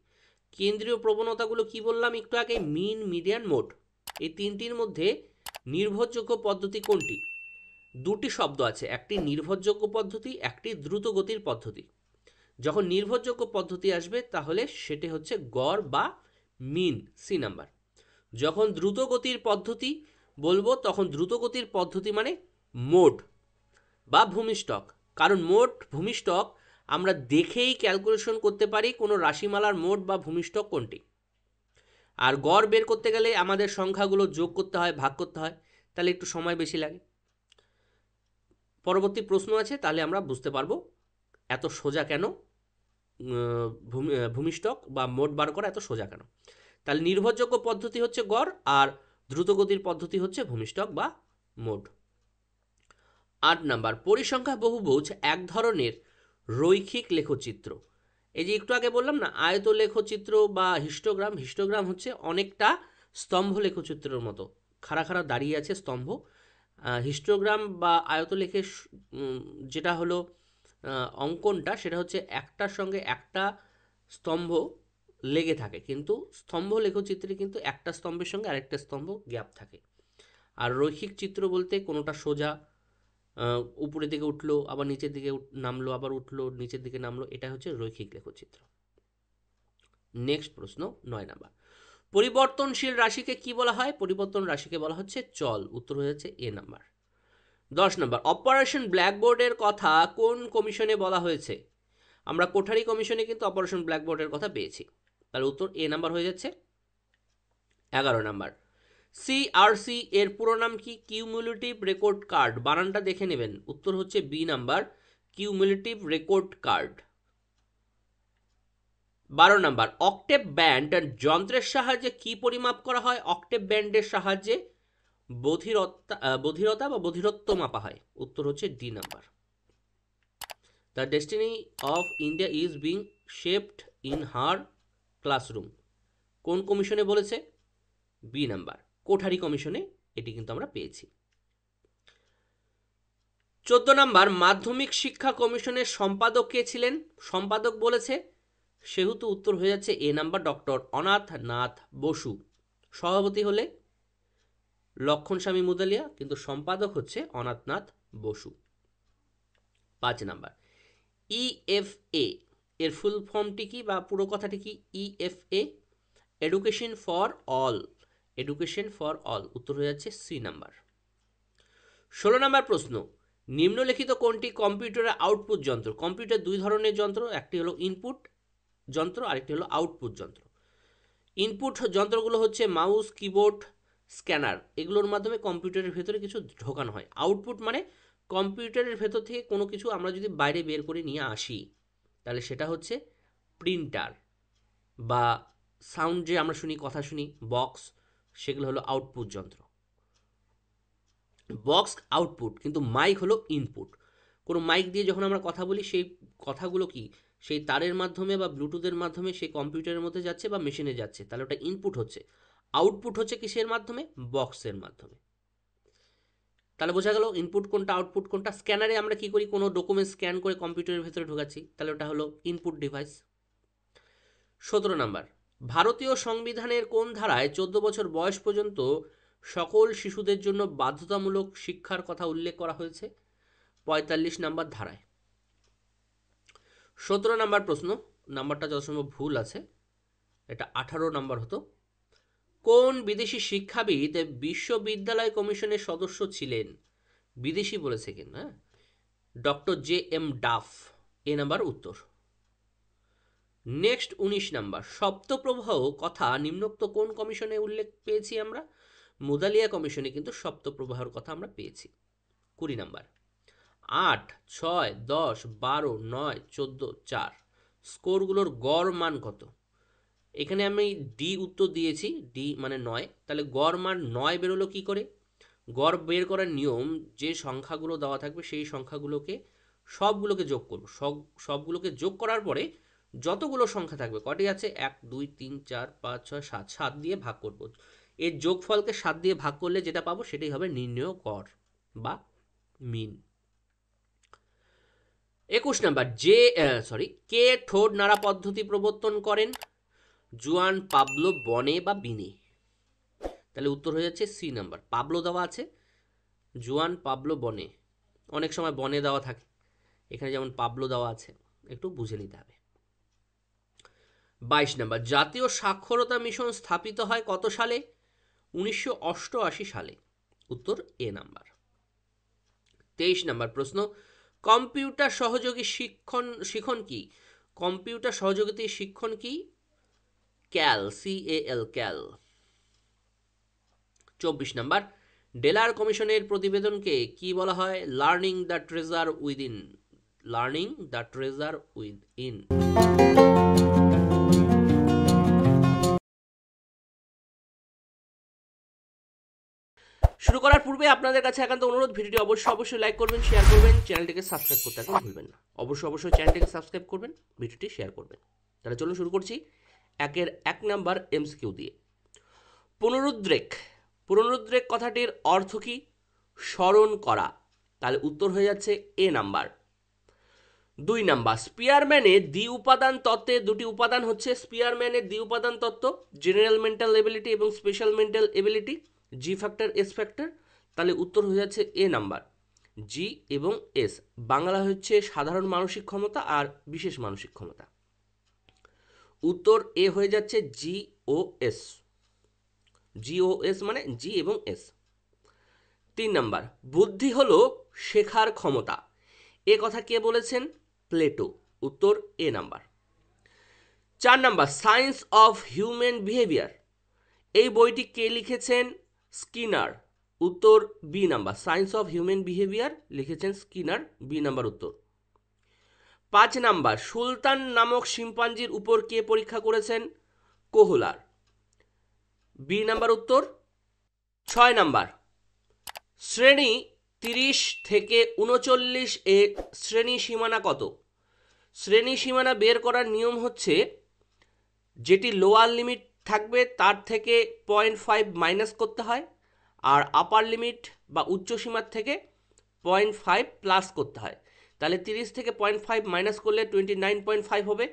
কেন্দ্রীয় প্রবণতাগুলো কি বললাম একটু আগে? মিন, মিডিয়ান, মোড। এই তিনটির মধ্যে নির্ভরযোগ্য পদ্ধতি কোনটি? দুটি শব্দ আছে, একটি নির্ভরযোগ্য পদ্ধতি, একটি দ্রুতগতির পদ্ধতি। যখন নির্ভরযোগ্য পদ্ধতি আসবে তাহলে সেটি হচ্ছে গড় বা মিন, সি নাম্বার। যখন দ্রুতগতির পদ্ধতি বলবো তখন দ্রুতগতির পদ্ধতি মানে মোড বা ভূমিষ্ঠক। কারণ মোড, ভূমিষ্ঠক আমরা দেখেই ক্যালকুলেশন করতে পারি কোনো রাশিমালার মোড বা ভূমিষ্ঠক কোনটি। আর গড় বের করতে গেলে আমাদের সংখ্যাগুলো যোগ করতে হয়, ভাগ করতে হয়, তাহলে একটু সময় বেশি লাগে। পরবর্তী প্রশ্ন আছে, তাহলে আমরা বুঝতে পারবো এত সোজা কেন ভূমিষ্ঠক বা মোড বার করা এত সোজা কেন। তাহলে নির্ভরযোগ্য পদ্ধতি হচ্ছে গড়, আর দ্রুতগতির পদ্ধতি হচ্ছে ভূমিষ্ঠক বা মোড। 8 নাম্বার, পরিসংখ্যা বহুভুজ এক ধরনের রৈখিক লেখচিত্র। এই যে একটু আগে বললাম না, আয়ত লেখচিত্র বা হিস্টোগ্রাম, হিস্টোগ্রাম হচ্ছে অনেকটা স্তম্ভ লেখচিত্রের মতো, খাড়া খাড়া দাঁড়িয়ে আছে স্তম্ভ। হিস্টোগ্রাম বা আয়তলেখের যেটা হলো অঙ্কনটা, সেটা হচ্ছে একটার সঙ্গে একটা স্তম্ভ লেগে থাকে, কিন্তু স্তম্ভ লেখচিত্রে কিন্তু একটা স্তম্ভের সঙ্গে আরেকটা স্তম্ভ গ্যাপ থাকে। আর রৈখিক চিত্র বলতে কোনোটা সোজা উপরের দিকে উঠলো, আবার নিচের দিকে নামলো, আবার উঠলো, নিচের দিকে নামলো, এটা হচ্ছে রৈখিক লেখচিত্র। নেক্সট প্রশ্ন 9 নাম্বার, পরিবর্তনশীল রাশিকে কি বলা হয়? পরিবর্তন রাশিকে বলা হচ্ছে চল। উত্তর হয়ে যাচ্ছে এ নাম্বার। 10 নম্বর, অপারেশন ব্ল্যাকবোর্ডের কথা কোন কমিশনে বলা হয়েছে? আমরা কোঠারি কমিশনে কিন্তু অপারেশন ব্ল্যাকবোর্ডের কথা পেয়েছি, তাহলে উত্তর এ নাম্বার হয়ে যাচ্ছে। 11 নাম্বার, সিআরসি এর পুরো নাম কি? কিউমুলেটিভ রেকর্ড কার্ড, বানানটা দেখে নেবেন। উত্তর হচ্ছে B number, cumulative record card. 12 number, octave band যন্ত্রের সাহায্যে কি পরিমাপ করা হয়? অক্টেভ ব্যান্ডের সাহায্যে বধিরতা বা বধিরত্ব মাপা হয়। উত্তর হচ্ছে D number. The destiny of India is being shaped in her classroom, কোন কমিশনে বলেছে? বি নাম্বার, কোঠারি কমিশনে এটি কিন্তু আমরা পেয়েছি। 14 নাম্বার, মাধ্যমিক শিক্ষা কমিশনের সম্পাদক কে ছিলেন? সম্পাদক বলেছে, সেহেতু উত্তর হয়ে যাচ্ছে এ নাম্বার, ডক্টর অনাথ নাথ বসু। সভাপতি হলে লক্ষণ স্বামী মুদালিয়া, কিন্তু সম্পাদক হচ্ছে অনাথনাথ বসু। 5 নাম্বার, ইএফএ এর ফুল ফর্মটি কি বা পুরো কথাটি কি? EFA, education for all, education for all. উত্তর হয়ে যাচ্ছে সি নাম্বার। 16 নাম্বার প্রশ্ন, নিম্নলিখিত কোনটি কম্পিউটারের আউটপুট যন্ত্র? কম্পিউটার দুই ধরনের যন্ত্র, একটি হলো ইনপুট যন্ত্র, আরেকটি হলো আউটপুট যন্ত্র। ইনপুট যন্ত্রগুলো হচ্ছে মাউস, কিবোর্ড, স্ক্যানার, এগুলোর মাধ্যমে কম্পিউটারের ভেতরে কিছু ঢোকানো হয়। আউটপুট মানে কম্পিউটারের ভেতর থেকে কোনো কিছু আমরা যদি বাইরে বের করে নিয়ে আসি, তাহলে সেটা হচ্ছে প্রিন্টার বা সাউন্ড, যে আমরা শুনি, কথা শুনি, বক্স, সেগুলো হলো আউটপুট যন্ত্র। বক্স আউটপুট, কিন্তু মাইক হলো ইনপুট। কোনো মাইক দিয়ে যখন আমরা কথা বলি, সেই কথাগুলো কি সেই তারের মাধ্যমে বা ব্লুটুথের মাধ্যমে সেই কম্পিউটারের মধ্যে যাচ্ছে বা মেশিনে যাচ্ছে, তাহলে ওটা ইনপুট হচ্ছে। আউটপুট হচ্ছে কিসের মাধ্যমে? বক্সের মাধ্যমে। তাহলে বোঝা গেল ইনপুট কোনটা, আউটপুট কোনটা। স্ক্যানারে আমরা কি করি? কোনো ডকুমেন্ট স্ক্যান করে কম্পিউটারের ভেতরে ঢোকাচ্ছি, তাহলে ওটা হলো ইনপুট ডিভাইস। 17 নাম্বার, ভারতীয় সংবিধানের কোন ধারায় 14 বছর বয়স পর্যন্ত সকল শিশুদের জন্য বাধ্যতামূলক শিক্ষার কথা উল্লেখ করা হয়েছে? 45 নম্বর ধারায়। 17 নম্বর প্রশ্ন, নাম্বারটা যথাসম্ভব ভুল আছে, এটা 18 নম্বর হতো। কোন বিদেশি শিক্ষাবিদ বিশ্ববিদ্যালয় কমিশনের সদস্য ছিলেন? বিদেশি বলেছে কিনা, ডক্টর জে এম ডাফ, এ নাম্বার উত্তর। নেক্সট 19 নাম্বার, সপ্তপ্রবাহ কথা নিম্নোক্ত কোন কমিশনে উল্লেখ পেয়েছি আমরা? মুদালিয়া কমিশনে কিন্তু সপ্তপ্রবাহের কথা আমরা পেয়েছি। 20 নাম্বার, 8, 6, 10, 12, 9, 14, 4 স্কোরগুলোর গড় মান কত? এখানে আমি ডি উত্তর দিয়েছি, ডি মানে 9, তাহলে গড় মান 9 বেরোলো কি করে? গড় বের করার নিয়ম, যে সংখ্যাগুলো দেওয়া থাকবে সেই সংখ্যাগুলোকে সবগুলোকে যোগ করব, সবগুলোকে যোগ করার পরে যতগুলো সংখ্যা থাকবে, কটি আছে, 1, 2, 3, 4, 5, 6, 7, 7 দিয়ে ভাগ করব। এর যোগফলকে 7 দিয়ে ভাগ করলে যেটা পাবো সেটাই হবে নির্ণেয় গড় বা মিন। 21 নাম্বার, কে ঠোঁট নাড়া পদ্ধতি প্রবর্তন করেন? জুয়ান পাবলো বনে বা বিনে? তাহলে উত্তর হয়ে যাচ্ছে সি নাম্বার, পাবলো দেওয়া আছে, জুয়ান পাবলো বনে, অনেক সময় বনে দেওয়া থাকে, এখানে যেমন পাবলো দেওয়া আছে, একটু বুঝে নিতে হবে। 22 নাম্বার, জাতীয় সাক্ষরতা মিশন স্থাপিত হয় কত সালে? 1988 সালে, উত্তর এ নাম্বার। 23 নাম্বার প্রশ্ন, কম্পিউটার সহযোগী শিখন কি? কম্পিউটার সহযোগী শিক্ষণ কি? ক্যাল, CAL, ক্যাল। 24 নাম্বার, ডেলার কমিশনের প্রতিবেদনকে কি বলা হয়? Learning the treasure within, learning the treasure within. শুরু করার পূর্বে আপনাদের কাছে একান্ত অনুরোধ, ভিডিওটি অবশ্যই লাইক করবেন, শেয়ার করবেন, চ্যানেলটিকে সাবস্ক্রাইব করতে একদম ভুলবেন না। অবশ্যই চ্যানেলটিকে সাবস্ক্রাইব করবেন, ভিডিওটি শেয়ার করবেন। তাহলে চলুন শুরু করছি 1 নাম্বার MCQ দিয়ে। পুনরুদ্রেক কথাটির অর্থ কি? স্মরণ করা, তাহলে উত্তর হয়ে যাচ্ছে এ নাম্বার। 2 নাম্বার, স্পিয়ারম্যানের দ্বি উপাদান তত্ত্বে দুটি উপাদান হচ্ছে, স্পিয়ারম্যানের দ্বি উপাদান তত্ত্ব, জেনারেল মেন্টাল এবিলিটি এবং স্পেশাল মেন্টাল এবিলিটি, জি ফ্যাক্টর এস ফ্যাক্টর, তাহলে উত্তর হয়ে যাচ্ছে এ নাম্বার, জি এবং এস। বাংলা হচ্ছে সাধারণ মানসিক ক্ষমতা আর বিশেষ মানসিক ক্ষমতা, উত্তর এ হয়ে যাচ্ছে জি ও এস, GOS মানে জি এবং এস। 3 নাম্বার, বুদ্ধি হলো শেখার ক্ষমতা, এ কথা কে বলেছেন? প্লেটো, উত্তর A number. 4 number, science of human behaviour, এই বইটি কে লিখেছেন? স্কিনার, উত্তর B number, science of human behaviour লিখেছেন স্কিনার, বি নাম্বার উত্তর। 5 নাম্বার, সুলতান নামক শিম্পাঞ্জির উপর কে পরীক্ষা করেছেন? কোহলার, বি নাম্বার উত্তর। 6 নাম্বার, শ্রেণী 30 থেকে 39 এর শ্রেণী সীমানা কত? শ্রেণী সীমানা বের করার নিয়ম হচ্ছে, যেটি লোয়ার লিমিট থাকবে তার থেকে 0.5 মাইনাস করতে হয়, আর আপার লিমিট বা উচ্চ সীমার থেকে 0.5 প্লাস করতে হয়। তাহলে 30 থেকে 0.5 মাইনাস করলে 29.5 হবে,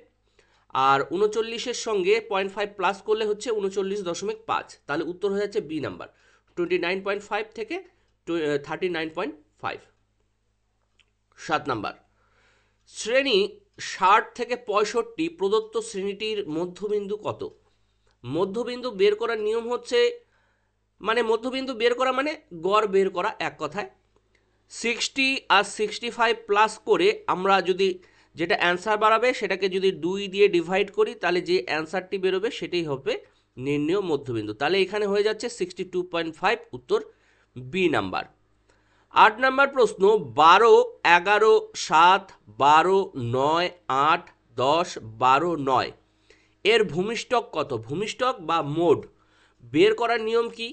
আর 39-এর সঙ্গে 0.5 প্লাস করলে হচ্ছে 39.5, তাহলে উত্তর হয়ে যাচ্ছে বি নাম্বার, 29.5 থেকে 39.5। 7 নাম্বার, শ্রেণী 60 থেকে 65 প্রদত্ত শ্রেণীটির মধ্যবিন্দু কত? মধ্যবিন্দু বের করার নিয়ম হচ্ছে, মধ্যবিন্দু বের করা মানে গড় বের করা, এক কথায় 60 আর 65 প্লাস করে আমরা যদি যেটা অ্যান্সার বাড়াবে সেটাকে যদি 2 দিয়ে ডিভাইড করি, তাহলে যে অ্যান্সারটি বেরোবে সেটাই হবে নির্ণেয় মধ্যবিন্দু। তাহলে এখানে হয়ে যাচ্ছে 62.5, উত্তর বি নাম্বার। 8 নাম্বার প্রশ্ন, 12, 11, 7, 12, 9, 8, 10, 12, 9 এর ভূমিষ্ঠক কত? ভূমিষ্ঠক বা মোড বের করার নিয়ম কি?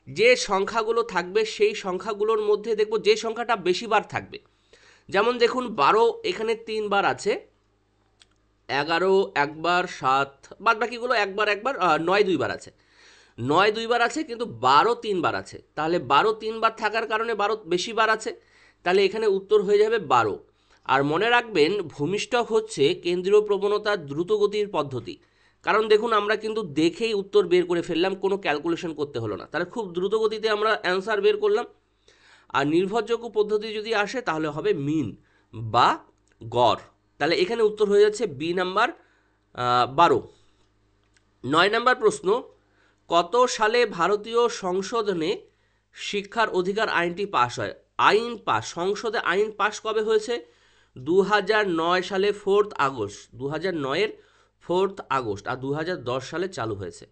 যে সংখ্যাগুলো থাকবে সেই সংখ্যাগুলোর মধ্যে দেখব যে সংখ্যাটা বেশি বার থাকবে, যেমন দেখুন 12 এখানে 3 বার আছে, 11 একবার, 7 বাদ বাকিগুলো একবার 9 2 বার আছে, 9 2 বার আছে, কিন্তু 12 3 বার আছে, তাহলে 12 3 বার থাকার কারণে 12 বেশি বার আছে, তাহলে এখানে উত্তর হয়ে যাবে 12। আর মনে রাখবেন ভূমিষ্ঠক হচ্ছে কেন্দ্রীয় প্রবণতার দ্রুতগতির পদ্ধতি, কারণ দেখুন আমরা কিন্তু দেখেই উত্তর বের করে ফেললাম, কোনো ক্যালকুলেশন করতে হলো না, তাহলে খুব দ্রুত গতিতে আমরা অ্যান্সার বের করলাম। আর নির্ভরযোগ্য পদ্ধতি যদি আসে তাহলে হবে মিন বা গড়। তাহলে এখানে উত্তর হয়ে যাচ্ছে বি নাম্বার 12। 9 নম্বর প্রশ্ন, কত সালে ভারতীয় সংশোধনে শিক্ষার অধিকার আইনটি পাশ হয়? আইন পাস, সংসদে আইন পাস কবে হয়েছে? 2009 সালে 4 আগস্ট, 2009-এর 4 আগস্ট, আর 2010 সালে চালু হয়েছে।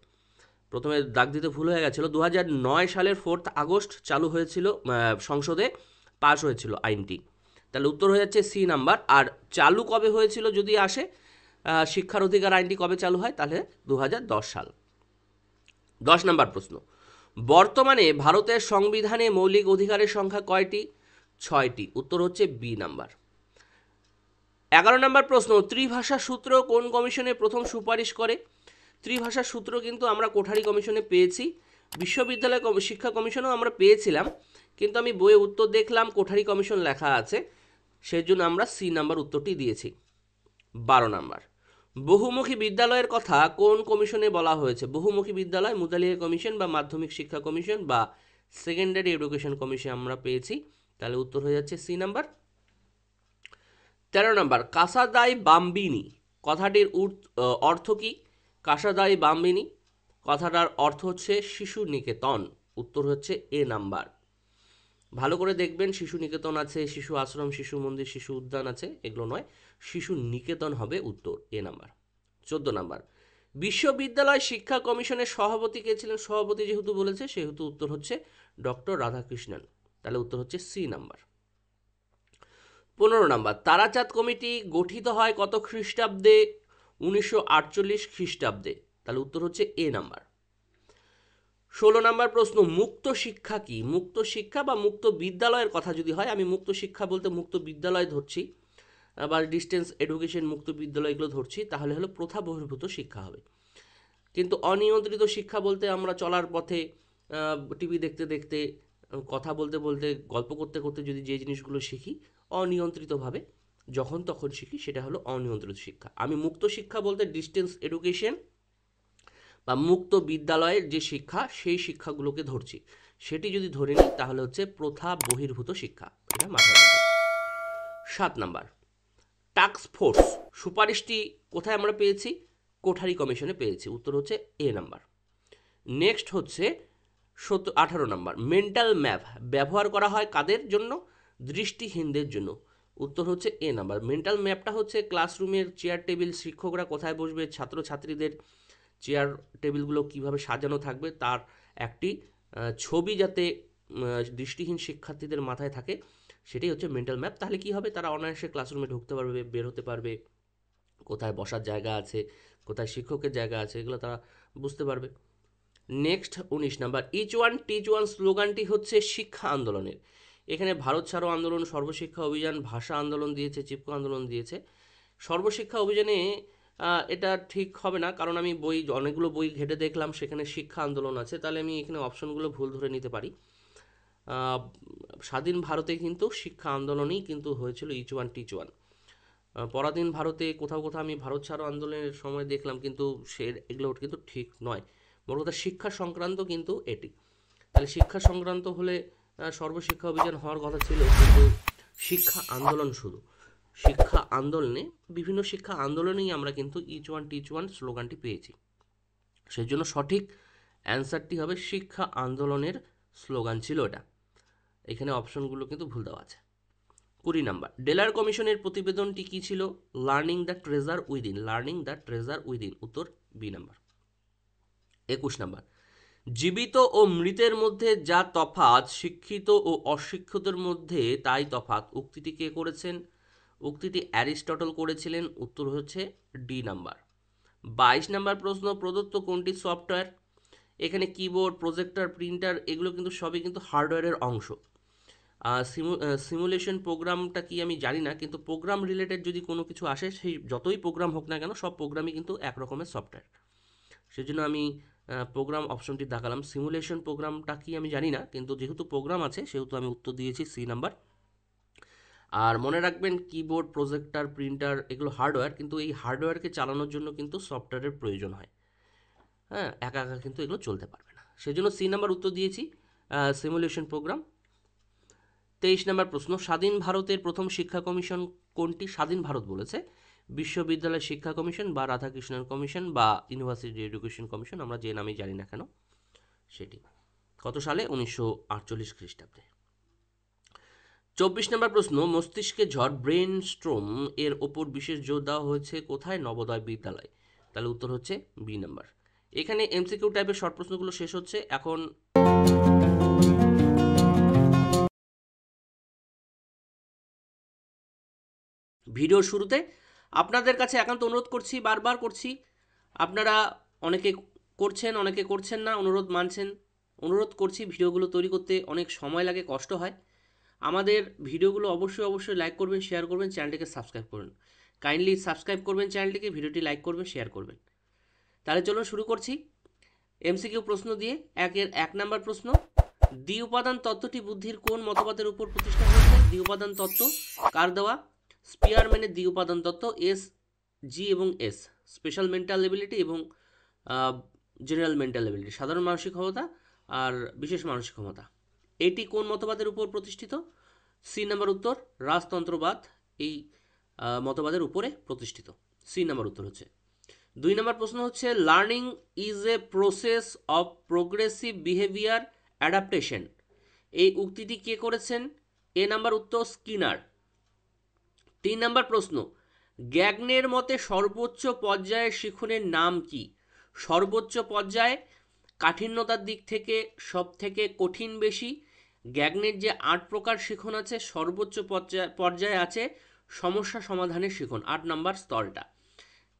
প্রথমে দাগ দিতে ভুল হয়ে গেছিলো, 2009 সালের 4 আগস্ট চালু হয়েছিল, সংসদে পাস হয়েছিল আইনটি। তাহলে উত্তর হয়ে যাচ্ছে সি নাম্বার। আর চালু কবে হয়েছিল যদি আসে, শিক্ষার অধিকার আইনটি কবে চালু হয়, তাহলে 2010 সাল। 10 নম্বর প্রশ্ন, বর্তমানে ভারতের সংবিধানে মৌলিক অধিকারের সংখ্যা কয়টি? 6টি। উত্তর হচ্ছে বি নাম্বার। 11 নম্বর প্রশ্ন, ত্রিভাষা সূত্র কোন কমিশনে প্রথম সুপারিশ করে? ত্রিভাষা সূত্র কিন্তু আমরা কোঠারি কমিশনে পেয়েছি, বিশ্ববিদ্যালয় শিক্ষা কমিশনেও আমরা পেয়েছিলাম, কিন্তু আমি বইয়ে উত্তর দেখলাম কোঠারি কমিশন লেখা আছে, সেই জন্য আমরা সি নাম্বার উত্তরটি দিয়েছি। 12 নাম্বার, বহুমুখী বিদ্যালয়ের কথা কোন কমিশনে বলা হয়েছে? বহুমুখী বিদ্যালয় মুদালিয়া কমিশন বা মাধ্যমিক শিক্ষা কমিশন বা সেকেন্ডারি এডুকেশন কমিশন আমরা পেয়েছি, তাহলে উত্তর হয়ে যাচ্ছে সি নাম্বার। 13 নাম্বার, কাসাদাই বাম্বিনি কথাটির অর্থ কি? কাসাদাই বাম্বিনি কথাটার অর্থ হচ্ছে শিশু নিকেতন। উত্তর হচ্ছে এ নাম্বার। ভালো করে দেখবেন, শিশু নিকেতন আছে, শিশু আশ্রম, শিশু মন্দির, শিশু উদ্যান আছে, এগুলো নয়, শিশু নিকেতন হবে উত্তর, এ নাম্বার। 14 নাম্বার, বিশ্ববিদ্যালয় শিক্ষা কমিশনের সভাপতি কে ছিলেন? সভাপতি যেহেতু বলেছে সেহেতু উত্তর হচ্ছে ডক্টর রাধাকৃষ্ণন, তাহলে উত্তর হচ্ছে C number. 15 number, Tarachand committee গঠিত হয় কত খ্রিস্টাব্দে? 1948 খ্রিস্টাব্দে, তাহলে উত্তর হচ্ছে এ নাম্বার। 16 নাম্বার প্রশ্ন, মুক্ত শিক্ষা কি? মুক্ত শিক্ষা বা মুক্ত বিদ্যালয়ের কথা যদি হয়, আমি মুক্ত শিক্ষা বলতে মুক্ত বিদ্যালয় ধরছি, বা ডিস্টেন্স এডুকেশন মুক্ত বিদ্যালয়গুলো ধরছি, তাহলে হলো প্রথা বহির্ভূত শিক্ষা হবে। কিন্তু অনিয়ন্ত্রিত শিক্ষা বলতে আমরা চলার পথে টিভি দেখতে দেখতে, কথা বলতে বলতে, গল্প করতে করতে যদি যে জিনিসগুলো শিখি অনিয়ন্ত্রিতভাবে, যখন তখন শিখি, সেটা হলো অনিয়ন্ত্রিত শিক্ষা। আমি মুক্ত শিক্ষা বলতে ডিস্টেন্স এডুকেশন বা মুক্ত বিদ্যালয়ের যে শিক্ষা, সেই শিক্ষাগুলোকে ধরছি। সেটি যদি ধরে নিই তাহলে হচ্ছে প্রথা বহির্ভূত শিক্ষা, এটা মাথায় রাখবে। 7 নাম্বার, টাস্ক ফোর্স সুপারিশটি কোথায় আমরা পেয়েছি? কোঠারি কমিশনে পেয়েছি, উত্তর হচ্ছে এ নাম্বার। নেক্সট হচ্ছে 18 নাম্বার, মেন্টাল ম্যাপ ব্যবহার করা হয় কাদের জন্য? দৃষ্টিহীনদের জন্য, উত্তর হচ্ছে এ নাম্বার। মেন্টাল ম্যাপটা হচ্ছে ক্লাসরুমের চেয়ার টেবিল, শিক্ষকরা কোথায় বসবে, ছাত্রছাত্রীদের চেয়ার টেবিলগুলো কিভাবে সাজানো থাকবে, তার একটি ছবি যাতে দৃষ্টিহীন শিক্ষার্থীদের মাথায় থাকে, সেটাই হচ্ছে মেন্টাল ম্যাপ। তাহলে কি হবে, তারা অনায়াসে ক্লাসরুমে ঢুকতে পারবে, বের হতে পারবে, কোথায় বসার জায়গা আছে, কোথায় শিক্ষকের জায়গা আছে, এগুলো তারা বুঝতে পারবে। Next 19 number, each one teach one স্লোগানটি হচ্ছে শিক্ষা আন্দোলনের। এখানে ভারত ছাড়ো আন্দোলন, সর্বশিক্ষা অভিযান, ভাষা আন্দোলন দিয়েছে, চিপকো আন্দোলন দিয়েছে। সর্বশিক্ষা অভিযানে এটা ঠিক হবে না, কারণ আমি অনেকগুলো বই ঘেটে দেখলাম, সেখানে শিক্ষা আন্দোলন আছে, তাহলে আমি এখানে অপশনগুলো ভুল ধরে নিতে পারি। স্বাধীন ভারতে কিন্তু শিক্ষা আন্দোলনই কিন্তু হয়েছিল ইচ ওয়ান টিচ ওয়ান। পরাধীন ভারতে কোথাও কোথাও আমি ভারত ছাড়ো আন্দোলনের সময় দেখলাম, কিন্তু এগুলো কিন্তু ঠিক নয়। মোট কথা শিক্ষা সংক্রান্ত কিন্তু এটি, তাহলে শিক্ষা সংক্রান্ত হলে সর্বশিক্ষা অভিযান হওয়ার কথা ছিল, কিন্তু শিক্ষা আন্দোলন শুধু। শিক্ষা আন্দোলনে, বিভিন্ন শিক্ষা আন্দোলনেই আমরা কিন্তু ইচ ওয়ান টিচ ওয়ান স্লোগানটি পেয়েছি, সেই জন্য সঠিক অ্যান্সারটি হবে শিক্ষা আন্দোলনের স্লোগান ছিল এটা। এখানে অপশনগুলো কিন্তু ভুল দেওয়া আছে। 20 নাম্বার, ডেলার কমিশনের প্রতিবেদনটি কি ছিল? Learning the treasure within, learning the treasure within, উত্তর বি নাম্বার। 21 নাম্বার, জীবিত ও মৃতের মধ্যে যা তফাৎ শিক্ষিত ও অশিক্ষিতের মধ্যে তাই তফাৎ, উক্তিটি কে করেছেন? উক্তিটি অ্যারিস্টটল করেছিলেন, উত্তর হচ্ছে ডি নাম্বার। 22 নাম্বার প্রশ্ন, প্রদত্ত কোনটি সফটওয়্যার? এখানে কিবোর্ড, প্রজেক্টর, প্রিন্টার, এগুলো কিন্তু সবই কিন্তু হার্ডওয়্যারের অংশ। সিমুলেশন প্রোগ্রামটা কি আমি জানি না, কিন্তু প্রোগ্রাম রিলেটেড যদি কোনো কিছু আসে, সেই যতই প্রোগ্রাম হোক না কেন, সব প্রোগ্রামই কিন্তু এক রকমের সফটওয়্যার, সেজন্য আমি প্রোগ্রাম অপশনটি দেখালাম। সিমুলেশন প্রোগ্রামটা কি আমি জানি না, কিন্তু যেহেতু প্রোগ্রাম আছে সেহেতু আমি উত্তর দিয়েছি সি নাম্বার। আর মনে রাখবেন কিবোর্ড, প্রজেক্টর, প্রিন্টার এগুলো হার্ডওয়্যার, কিন্তু এই হার্ডওয়্যারকে চালানোর জন্য কিন্তু সফটওয়্যারের প্রয়োজন হয়। হ্যাঁ, একা একা কিন্তু এগুলো চলতে পারবে না, সেজন্য সি নাম্বার উত্তর দিয়েছি, সিমুলেশন প্রোগ্রাম। 23 নম্বর প্রশ্ন, স্বাধীন ভারতের প্রথম শিক্ষা কমিশন কোনটি? স্বাধীন ভারত বলেছে, বিশ্ববিদ্যালয় শিক্ষা কমিশন বা রাধাকৃষ্ণন কমিশন বা ইউনিভার্সিটি এডুকেশন কমিশন, আমরা যে নামেই জানি না কেন সেটি। কত সালে? 1948 খ্রিস্টাব্দে। 24 নম্বর প্রশ্ন, মস্তিষ্কে ঝড় ব্রেন স্ট্রোম এর ওপর বিশেষ জোর দেওয়া হয়েছে কোথায়? নবোদয় বিদ্যালয়। তাহলে উত্তর হচ্ছে বি নাম্বার। এখানে এমসিকিউ টাইপের শর্ট প্রশ্নগুলো শেষ হচ্ছে। এখন ভিডিওর শুরুতে আপনাদের কাছে একান্ত অনুরোধ করছি, বারবার করছি, আপনারা অনেকে করছেন অনেকে করছেন না, অনুরোধ মানছেন। অনুরোধ করছি, ভিডিওগুলো তৈরি করতে অনেক সময় লাগে, কষ্ট হয়। আমাদের ভিডিওগুলো অবশ্যই অবশ্যই লাইক করবেন, শেয়ার করবেন, চ্যানেলটিকে সাবস্ক্রাইব করুন। কাইন্ডলি সাবস্ক্রাইব করবেন চ্যানেলটিকে, ভিডিওটি লাইক করবেন, শেয়ার করবেন। তাহলে চলুন শুরু করছি এমসিকিউ প্রশ্ন দিয়ে। 1 নম্বর প্রশ্ন, দ্বি উপাদান তত্ত্বটি বুদ্ধির কোন মতবাদের উপর প্রতিষ্ঠা হয়েছে? দ্বি উপাদান তত্ত্ব কার দেওয়া? স্পিয়ারম্যানের দ্বি উপাদান তত্ত্ব, এস, জি এবং এস, স্পেশাল মেন্টাল এবিলিটি এবং জেনারেল মেন্টাল এবিলিটি, সাধারণ মানসিক ক্ষমতা আর বিশেষ মানসিক ক্ষমতা। এটি কোন মতবাদের উপর প্রতিষ্ঠিত? সি নাম্বার উত্তর, রাজতন্ত্রবাদ এই মতবাদের উপরে প্রতিষ্ঠিত। সি নাম্বার উত্তর হচ্ছে। 2 নম্বর প্রশ্ন হচ্ছে, learning is a process of progressive behaviour adaptation, এই উক্তিটি কে করেছেন? এ নাম্বার উত্তর, স্কিনার। 3 নম্বর প্রশ্ন, গ্যাগনের মতে সর্বোচ্চ পর্যায়ের শিখনের নাম কি? সর্বোচ্চ পর্যায়ে কাঠিন্যতার দিক থেকে সব থেকে কঠিন বেশি। গ্যাগনের যে 8 প্রকার শিখন আছে, সর্বোচ্চ পর্যায়ে আছে সমস্যা সমাধানের শিখন, 8 নম্বর স্তরটা।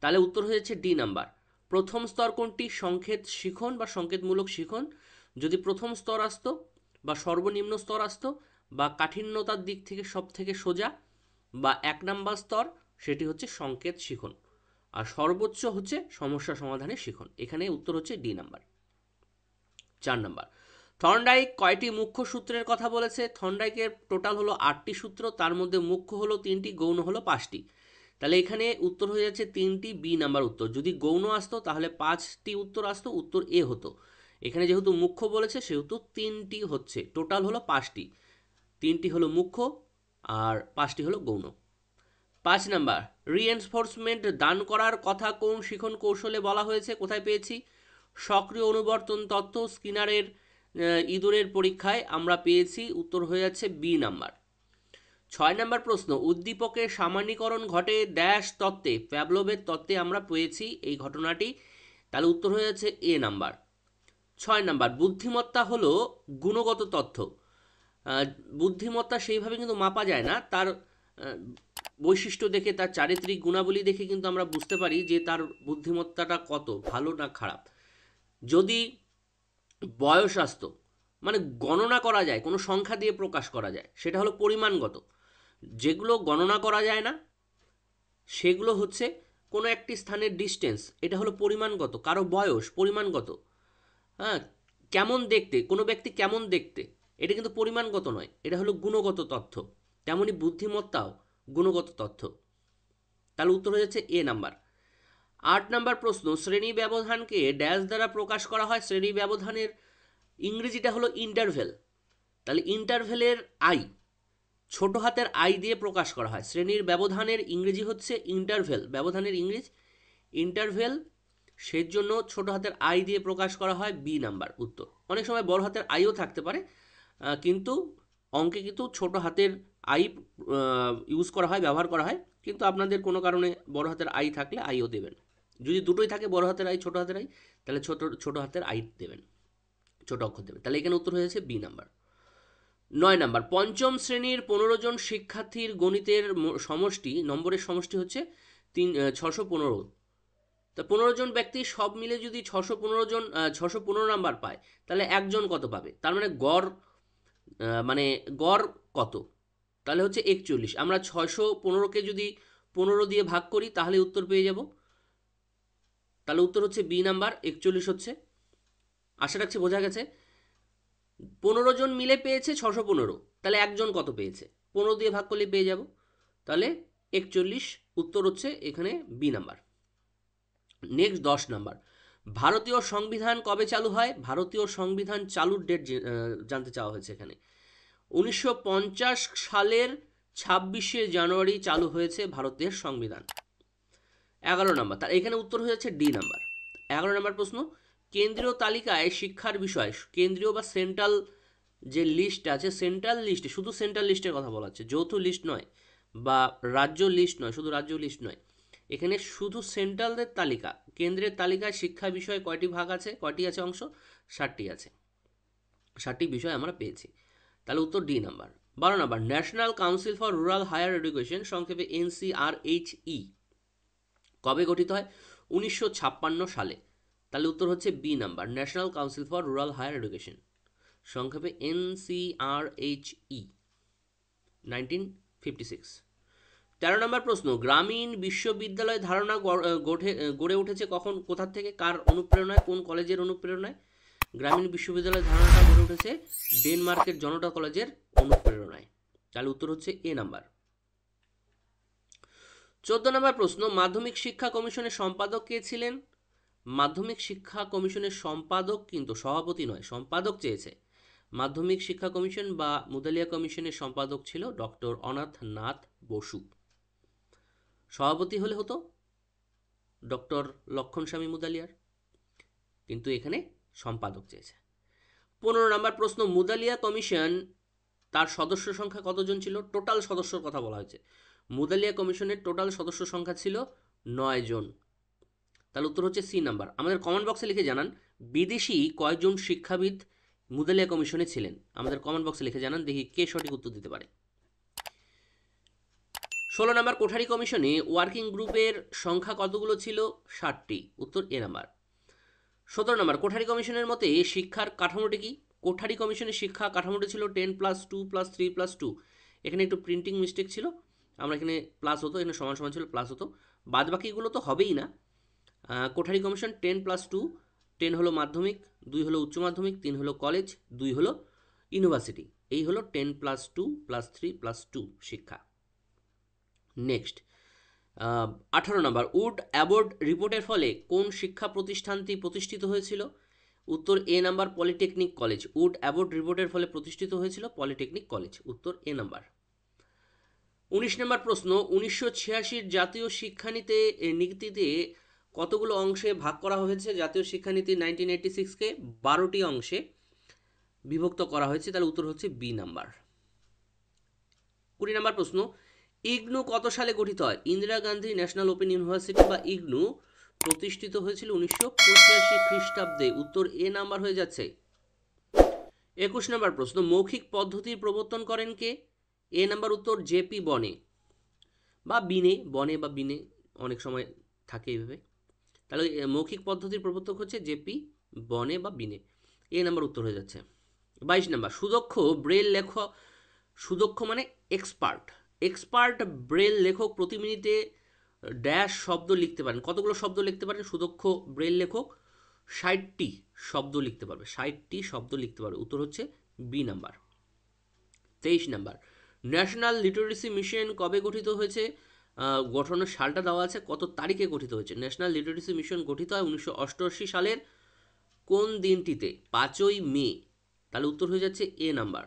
তাহলে উত্তর হয়েছে ডি নাম্বার। প্রথম স্তর কোনটি? সংকেত শিখন বা সংকেতমূলক শিখন। যদি প্রথম স্তর আসতো বা সর্বনিম্ন স্তর আসতো বা কাঠিন্যতার দিক থেকে সব থেকে সোজা বা 1 নাম্বার স্তর, সেটি হচ্ছে সংকেত শিখন, আর সর্বোচ্চ হচ্ছে সমস্যা সমাধানের শিখন। এখানে উত্তর হচ্ছে ডি নাম্বার। 4 নাম্বার, থর্নডাইক কয়টি মুখ্য সূত্রের কথা বলেছে? থর্নডাইকের টোটাল হলো 8টি সূত্র, তার মধ্যে মুখ্য হলো 3টি, গৌণ হলো 5টি। তাহলে এখানে উত্তর হয়ে যাচ্ছে 3টি, বি নাম্বার উত্তর। যদি গৌণ আসতো তাহলে 5টি উত্তর আসতো, উত্তর এ হতো। এখানে যেহেতু মুখ্য বলেছে সেহেতু 3টি হচ্ছে, টোটাল হলো 5টি। 3টি হলো মুখ্য আর 5টি হলো গৌণ। 5 নাম্বার, রিএনফোর্সমেন্ট দান করার কথা কোন শিখন কৌশলে বলা হয়েছে? কোথায় পেয়েছি? সক্রিয় অনুবর্তন তত্ত্ব, স্কিনারের ইঁদুরের পরীক্ষায় আমরা পেয়েছি, উত্তর হয়ে যাচ্ছে বি নাম্বার। 6 নম্বর প্রশ্ন, উদ্দীপকের সামান্যীকরণ ঘটে ড্যাশ তত্ত্বে, প্যাভলোভের তত্ত্বে আমরা পেয়েছি এই ঘটনাটি, তাহলে উত্তর হয়ে যাচ্ছে এ নাম্বার। 6 নাম্বার, বুদ্ধিমত্তা হলো গুণগত তথ্য। বুদ্ধিমত্তা সেইভাবে কিন্তু মাপা যায় না, তার বৈশিষ্ট্য দেখে, তার চারিত্রিক গুণাবলী দেখে কিন্তু আমরা বুঝতে পারি যে তার বুদ্ধিমত্তাটা কত ভালো না খারাপ। যদি বয়স আসতো, মানে গণনা করা যায়, কোনো সংখ্যা দিয়ে প্রকাশ করা যায়, সেটা হলো পরিমাণগত। যেগুলো গণনা করা যায় না সেগুলো হচ্ছে কোনো একটি স্থানের ডিস্টেন্স, এটা হলো পরিমাণগত। কারো বয়স পরিমাণগত। হ্যাঁ, কেমন দেখতে, কোনো ব্যক্তি কেমন দেখতে, এটা কিন্তু পরিমাণগত নয়, এটা হলো গুণগত তথ্য। তেমনি বুদ্ধিমত্তাও গুণগত তথ্য। তাহলে উত্তর হয়ে যাচ্ছে এ নাম্বার। 8 নাম্বার প্রশ্ন, শ্রেণী ব্যবধানকে ড্যাশ দ্বারা প্রকাশ করা হয়? শ্রেণী ব্যবধানের ইংরেজিটা হলো ইন্টারভেল। তাহলে ইন্টারভেলের আই, ছোট হাতের আই দিয়ে প্রকাশ করা হয়। শ্রেণীর ব্যবধানের ইংরেজি হচ্ছে ইন্টারভেল, ব্যবধানের ইংরেজি ইন্টারভেল, সেই জন্য ছোট হাতের আই দিয়ে প্রকাশ করা হয়, বি নাম্বার উত্তর। অনেক সময় বড় হাতের আইও থাকতে পারে, কিন্তু অঙ্কে কিন্তু ছোট হাতের আই ইউজ করা হয়, ব্যবহার করা হয়, কিন্তু আপনাদের কোনো কারণে বড় হাতের আই থাকলে আইও দেবেন। যদি দুটোই থাকে, বড় হাতের আই ছোট হাতের আই, তাহলে ছোট হাতের আই দেবেন, ছোট অক্ষর দেবেন। তাহলে এখানে উত্তর হয়েছে বি নাম্বার। 9 নাম্বার, পঞ্চম শ্রেণীর 15 জন শিক্ষার্থীর গণিতের সমষ্টি, নম্বরের সমষ্টি হচ্ছে 615। তা 15 জন ব্যক্তি সব মিলে যদি 615 নাম্বার পায়, তাহলে একজন কত পাবে? তার মানে গড় কত? তাহলে হচ্ছে 41। আমরা 615কে যদি 15 দিয়ে ভাগ করি তাহলে উত্তর পেয়ে যাব। তাহলে উত্তর হচ্ছে বি নাম্বার, 41 হচ্ছে। আশা রাখছি বোঝা গেছে। 15 জন মিলে পেয়েছে 615, তাহলে একজন কত পেয়েছে? 15 দিয়ে ভাগ করলে পেয়ে যাব, তাহলে 41 উত্তর হচ্ছে এখানে বি নাম্বার। নেক্সট 10 নাম্বার, ভারতীয় সংবিধান কবে চালু হয়? ভারতীয় সংবিধান চালুর ডেট জানতে চাওয়া হয়েছে এখানে। 1950 সালের 26শে জানুয়ারি চালু হয়েছে ভারতের সংবিধান। 11 নাম্বার, তার এখানে উত্তর হয়ে যাচ্ছে ডি নাম্বার। 11 নাম্বার প্রশ্ন, কেন্দ্রীয় তালিকায় শিক্ষার বিষয়, কেন্দ্রীয় বা সেন্ট্রাল যে লিস্ট আছে, সেন্ট্রাল লিস্টে, শুধু সেন্ট্রাল লিস্টের কথা বলা হচ্ছে, যৌথ লিস্ট নয় বা রাজ্য লিস্ট নয়, শুধু রাজ্য লিস্ট নয়, এখানে শুধু সেন্ট্রালদের তালিকা। কেন্দ্রের তালিকায় শিক্ষা বিষয়ে কয়টি ভাগ আছে, কয়টি আছে অংশ? 60টি আছে, 60টি বিষয় আমরা পেয়েছি, তাহলে উত্তর D number. 12 number, national council for rural higher education, সংক্ষেপে NCRHE, কবে গঠিত হয়? 1956 সালে, তাহলে উত্তর হচ্ছে B number, national council for rural higher education, সংক্ষেপে NCRHE, 1956। 13 নম্বর প্রশ্ন, গ্রামীণ বিশ্ববিদ্যালয় ধারণা গড়ে উঠেছে কখন, কোথা থেকে, কার অনুপ্রেরণায়, কোন কলেজের অনুপ্রেরণায়? গ্রামীণ বিশ্ববিদ্যালয় ধারণাটা গড়ে উঠেছে ডেনমার্কের জনতা কলেজের অনুপ্রেরণায়, তাহলে উত্তর হচ্ছে এ নাম্বার। 14 নম্বর প্রশ্ন, মাধ্যমিক শিক্ষা কমিশনের সম্পাদক কে ছিলেন? মাধ্যমিক শিক্ষা কমিশনের সম্পাদক কিন্তু সভাপতি নয়, সম্পাদক চেয়েছে। মাধ্যমিক শিক্ষা কমিশন বা মুদালিয়া কমিশনের সম্পাদক ছিল ডক্টর অনাথ নাথ বসু। সভাপতি হলে হতো ডক্টর লক্ষণ স্বামী মুদালিয়ার, কিন্তু এখানে সম্পাদক চেয়েছে। 15 নম্বর প্রশ্ন, মুদালিয়া কমিশন তার সদস্য সংখ্যা কতজন ছিল? টোটাল সদস্যর কথা বলা হয়েছে। মুদালিয়া কমিশনের টোটাল সদস্য সংখ্যা ছিল 9 জন, তাহলে উত্তর হচ্ছে সি নাম্বার। আমাদের কমেন্ট বক্সে লিখে জানান বিদেশি কয়জন শিক্ষাবিদ মুদালিয়া কমিশনে ছিলেন, আমাদের কমেন্ট বক্সে লিখে জানান, দেখি কে সঠিক উত্তর দিতে পারে। 16 নম্বর, কোঠারি কমিশনে ওয়ার্কিং গ্রুপের সংখ্যা কতগুলো ছিল? 60টি, উত্তর এ নাম্বার। 17 নম্বর, কোঠারি কমিশনের মতে শিক্ষার কাঠামোটি কি? কোঠারি কমিশনের শিক্ষা কাঠামোটি ছিল 10+2+3+2, এখানে একটু প্রিন্টিং মিস্টেক ছিল, আমরা এখানে প্লাস হতো, এখানে সমান সমান ছিল, প্লাস হতো, বাদ বাকিগুলো তো হবেই না। কোঠারি কমিশন 10+2, 10 হলো মাধ্যমিক, 2 হলো উচ্চ মাধ্যমিক, 3 হলো কলেজ, 2 হলো ইউনিভার্সিটি, এই হলো 10+2+3+2 শিক্ষা। নেক্সট 18 নম্বর, উড অ্যাবোর্ড রিপোর্টের ফলে কোন শিক্ষা প্রতিষ্ঠানটি প্রতিষ্ঠিত হয়েছিল? উত্তর A number, polytechnic college. Wood Abbott রিপোর্টের ফলে প্রতিষ্ঠিত হয়েছিল পলিটেকনিক কলেজ, উত্তর এ নাম্বার। 19 নম্বর প্রশ্ন, 1986 জাতীয় শিক্ষানীতিতে কতগুলো অংশে ভাগ করা হয়েছে? জাতীয় শিক্ষানীতি 1986-কে 12টি অংশে বিভক্ত করা হয়েছে, তাহলে উত্তর হচ্ছে বি নাম্বার। 20 নম্বর প্রশ্ন, ইগনু কত সালে গঠিত হয়? Indira Gandhi national open university বা ইগনু প্রতিষ্ঠিত হয়েছিল 1985 খ্রিস্টাব্দে, উত্তর এ নাম্বার হয়ে যাচ্ছে। 21 নম্বর প্রশ্ন, মৌখিক পদ্ধতির প্রবর্তন করেন কে? এ নাম্বার উত্তর জেপি বনে বা বিনে, বনে বা বিনে অনেক সময় থাকে এইভাবে, তাহলে মৌখিক পদ্ধতির প্রবর্তক হচ্ছে জেপি বনে বা বিনে, এ নাম্বার উত্তর হয়ে যাচ্ছে। 22 নম্বর, সুদক্ষ ব্রেল লেখক, সুদক্ষ মানে এক্সপার্ট, এক্সপার্ট ব্রেল লেখক প্রতি মিনিটে ড্যাশ শব্দ লিখতে পারেন, কতগুলো শব্দ লিখতে পারেন? সুদক্ষ ব্রেল লেখক 60টি শব্দ লিখতে পারবে, 60টি শব্দ লিখতে পারবে, উত্তর হচ্ছে B number. 23 number, national literacy mission কবে গঠিত হয়েছে? গঠনের সালটা দেওয়া আছে, কত তারিখে গঠিত হয়েছে? ন্যাশনাল লিটারেসি মিশন গঠিত হয় 1988 সালের কোন দিনটিতে? 5ই মে, তাহলে উত্তর হয়ে যাচ্ছে এ নাম্বার।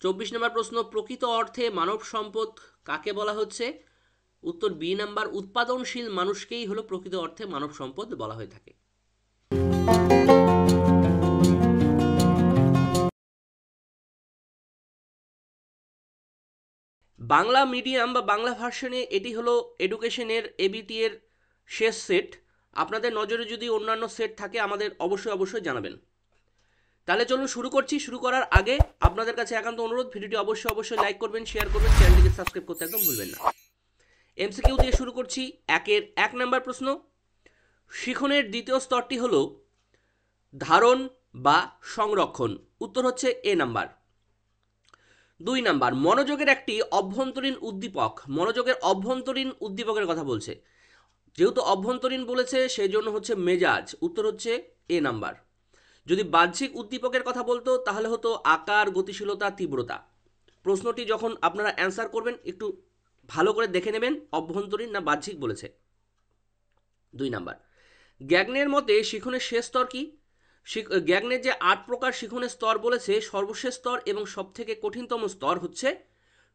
24 নম্বর প্রশ্ন, প্রকৃত অর্থে মানব সম্পদ কাকে বলা হচ্ছে? উত্তর বি নাম্বার, উৎপাদনশীল মানুষকেই হলো প্রকৃত অর্থে মানব সম্পদ বলা হয়ে থাকে। বাংলা মিডিয়াম বা বাংলা ভার্সনে এটি হলো এডুকেশনের এবিটি এর শেষ সেট। আপনাদের নজরে যদি অন্যান্য সেট থাকে আমাদের অবশ্যই জানাবেন। তাহলে চলুন শুরু করছি। শুরু করার আগে আপনাদের কাছে একান্ত অনুরোধ, ভিডিওটি অবশ্যই লাইক করবেন, শেয়ার করবেন, চ্যানেলটিকে সাবস্ক্রাইব করতে একদম ভুলবেন না। এমসিকিউ দিয়ে শুরু করছি। 1 নম্বর প্রশ্ন, শিখনের দ্বিতীয় স্তরটি হলো ধারণ বা সংরক্ষণ, উত্তর হচ্ছে এ নাম্বার। 2 নাম্বার, মনোযোগের একটি অভ্যন্তরীণ উদ্দীপক, মনোযোগের অভ্যন্তরীণ উদ্দীপকের কথা বলছে, যেহেতু অভ্যন্তরীণ বলেছে সেই জন্য হচ্ছে মেজাজ, উত্তর হচ্ছে এ নাম্বার। যদি বাহ্যিক উদ্দীপকের কথা বলতো তাহলে হতো আকার, গতিশীলতা, তীব্রতা, প্রশ্নটি যখন আপনারা অ্যান্সার করবেন একটু ভালো করে দেখে নেবেন অভ্যন্তরীণ না বাহ্যিক বলেছে। 2 নাম্বার, গ্যাগনের মতে শিখনের শেষ স্তর কি? গ্যাগনের যে 8 প্রকার শিখনের স্তর বলেছে, সর্বশেষ স্তর এবং সবথেকে কঠিনতম স্তর হচ্ছে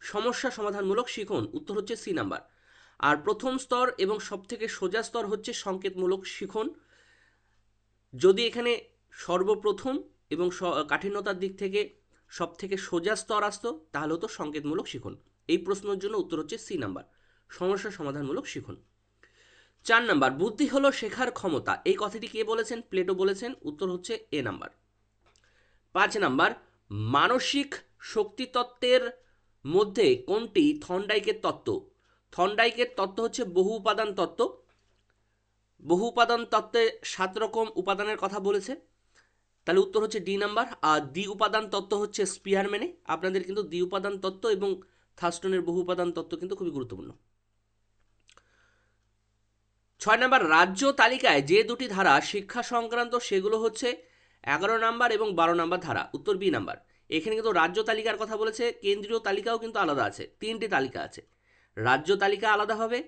সমস্যা সমাধানমূলক শিখন। উত্তর হচ্ছে সি নাম্বার। আর প্রথম স্তর এবং সবথেকে সোজা স্তর হচ্ছে সংকেতমূলক শিখন। যদি এখানে সর্বপ্রথম এবং কাঠিন্যতার দিক থেকে সবথেকে সোজা স্তর আসতো তাহলে হতো সংকেতমূলক শিখন। এই প্রশ্নের জন্য উত্তর হচ্ছে সি নাম্বার, সমস্যা সমাধানমূলক শিখন। 4 নাম্বার, বুদ্ধি হলো শেখার ক্ষমতা। এই কথাটি কে বলেছেন? প্লেটো বলেছেন। উত্তর হচ্ছে এ নাম্বার। 5 নাম্বার, মানসিক শক্তিতত্ত্বের মধ্যে কোনটি থর্নডাইকের তত্ত্ব? থর্নডাইকের তত্ত্ব হচ্ছে বহু উপাদান তত্ত্ব। বহু উপাদান তত্ত্বে 7 রকম উপাদানের কথা বলেছে, তাহলে উত্তর হচ্ছে ডি নাম্বার। আর দ্বি উপাদান তত্ত্ব হচ্ছে স্পিয়ারম্যানে। আপনাদের কিন্তু দ্বি উপাদান তত্ত্ব এবং থার্স্টনের বহু উপাদান তত্ত্ব কিন্তু খুবই গুরুত্বপূর্ণ। 6 নাম্বার, রাজ্য তালিকায় যে দুটি ধারা শিক্ষা সংক্রান্ত সেগুলো হচ্ছে 11 নাম্বার এবং 12 নাম্বার ধারা। উত্তর বি নাম্বার। এখানে কিন্তু রাজ্য তালিকার কথা বলেছে, কেন্দ্রীয় তালিকাও কিন্তু আলাদা আছে, 3টি তালিকা আছে। রাজ্য তালিকা আলাদাভাবে,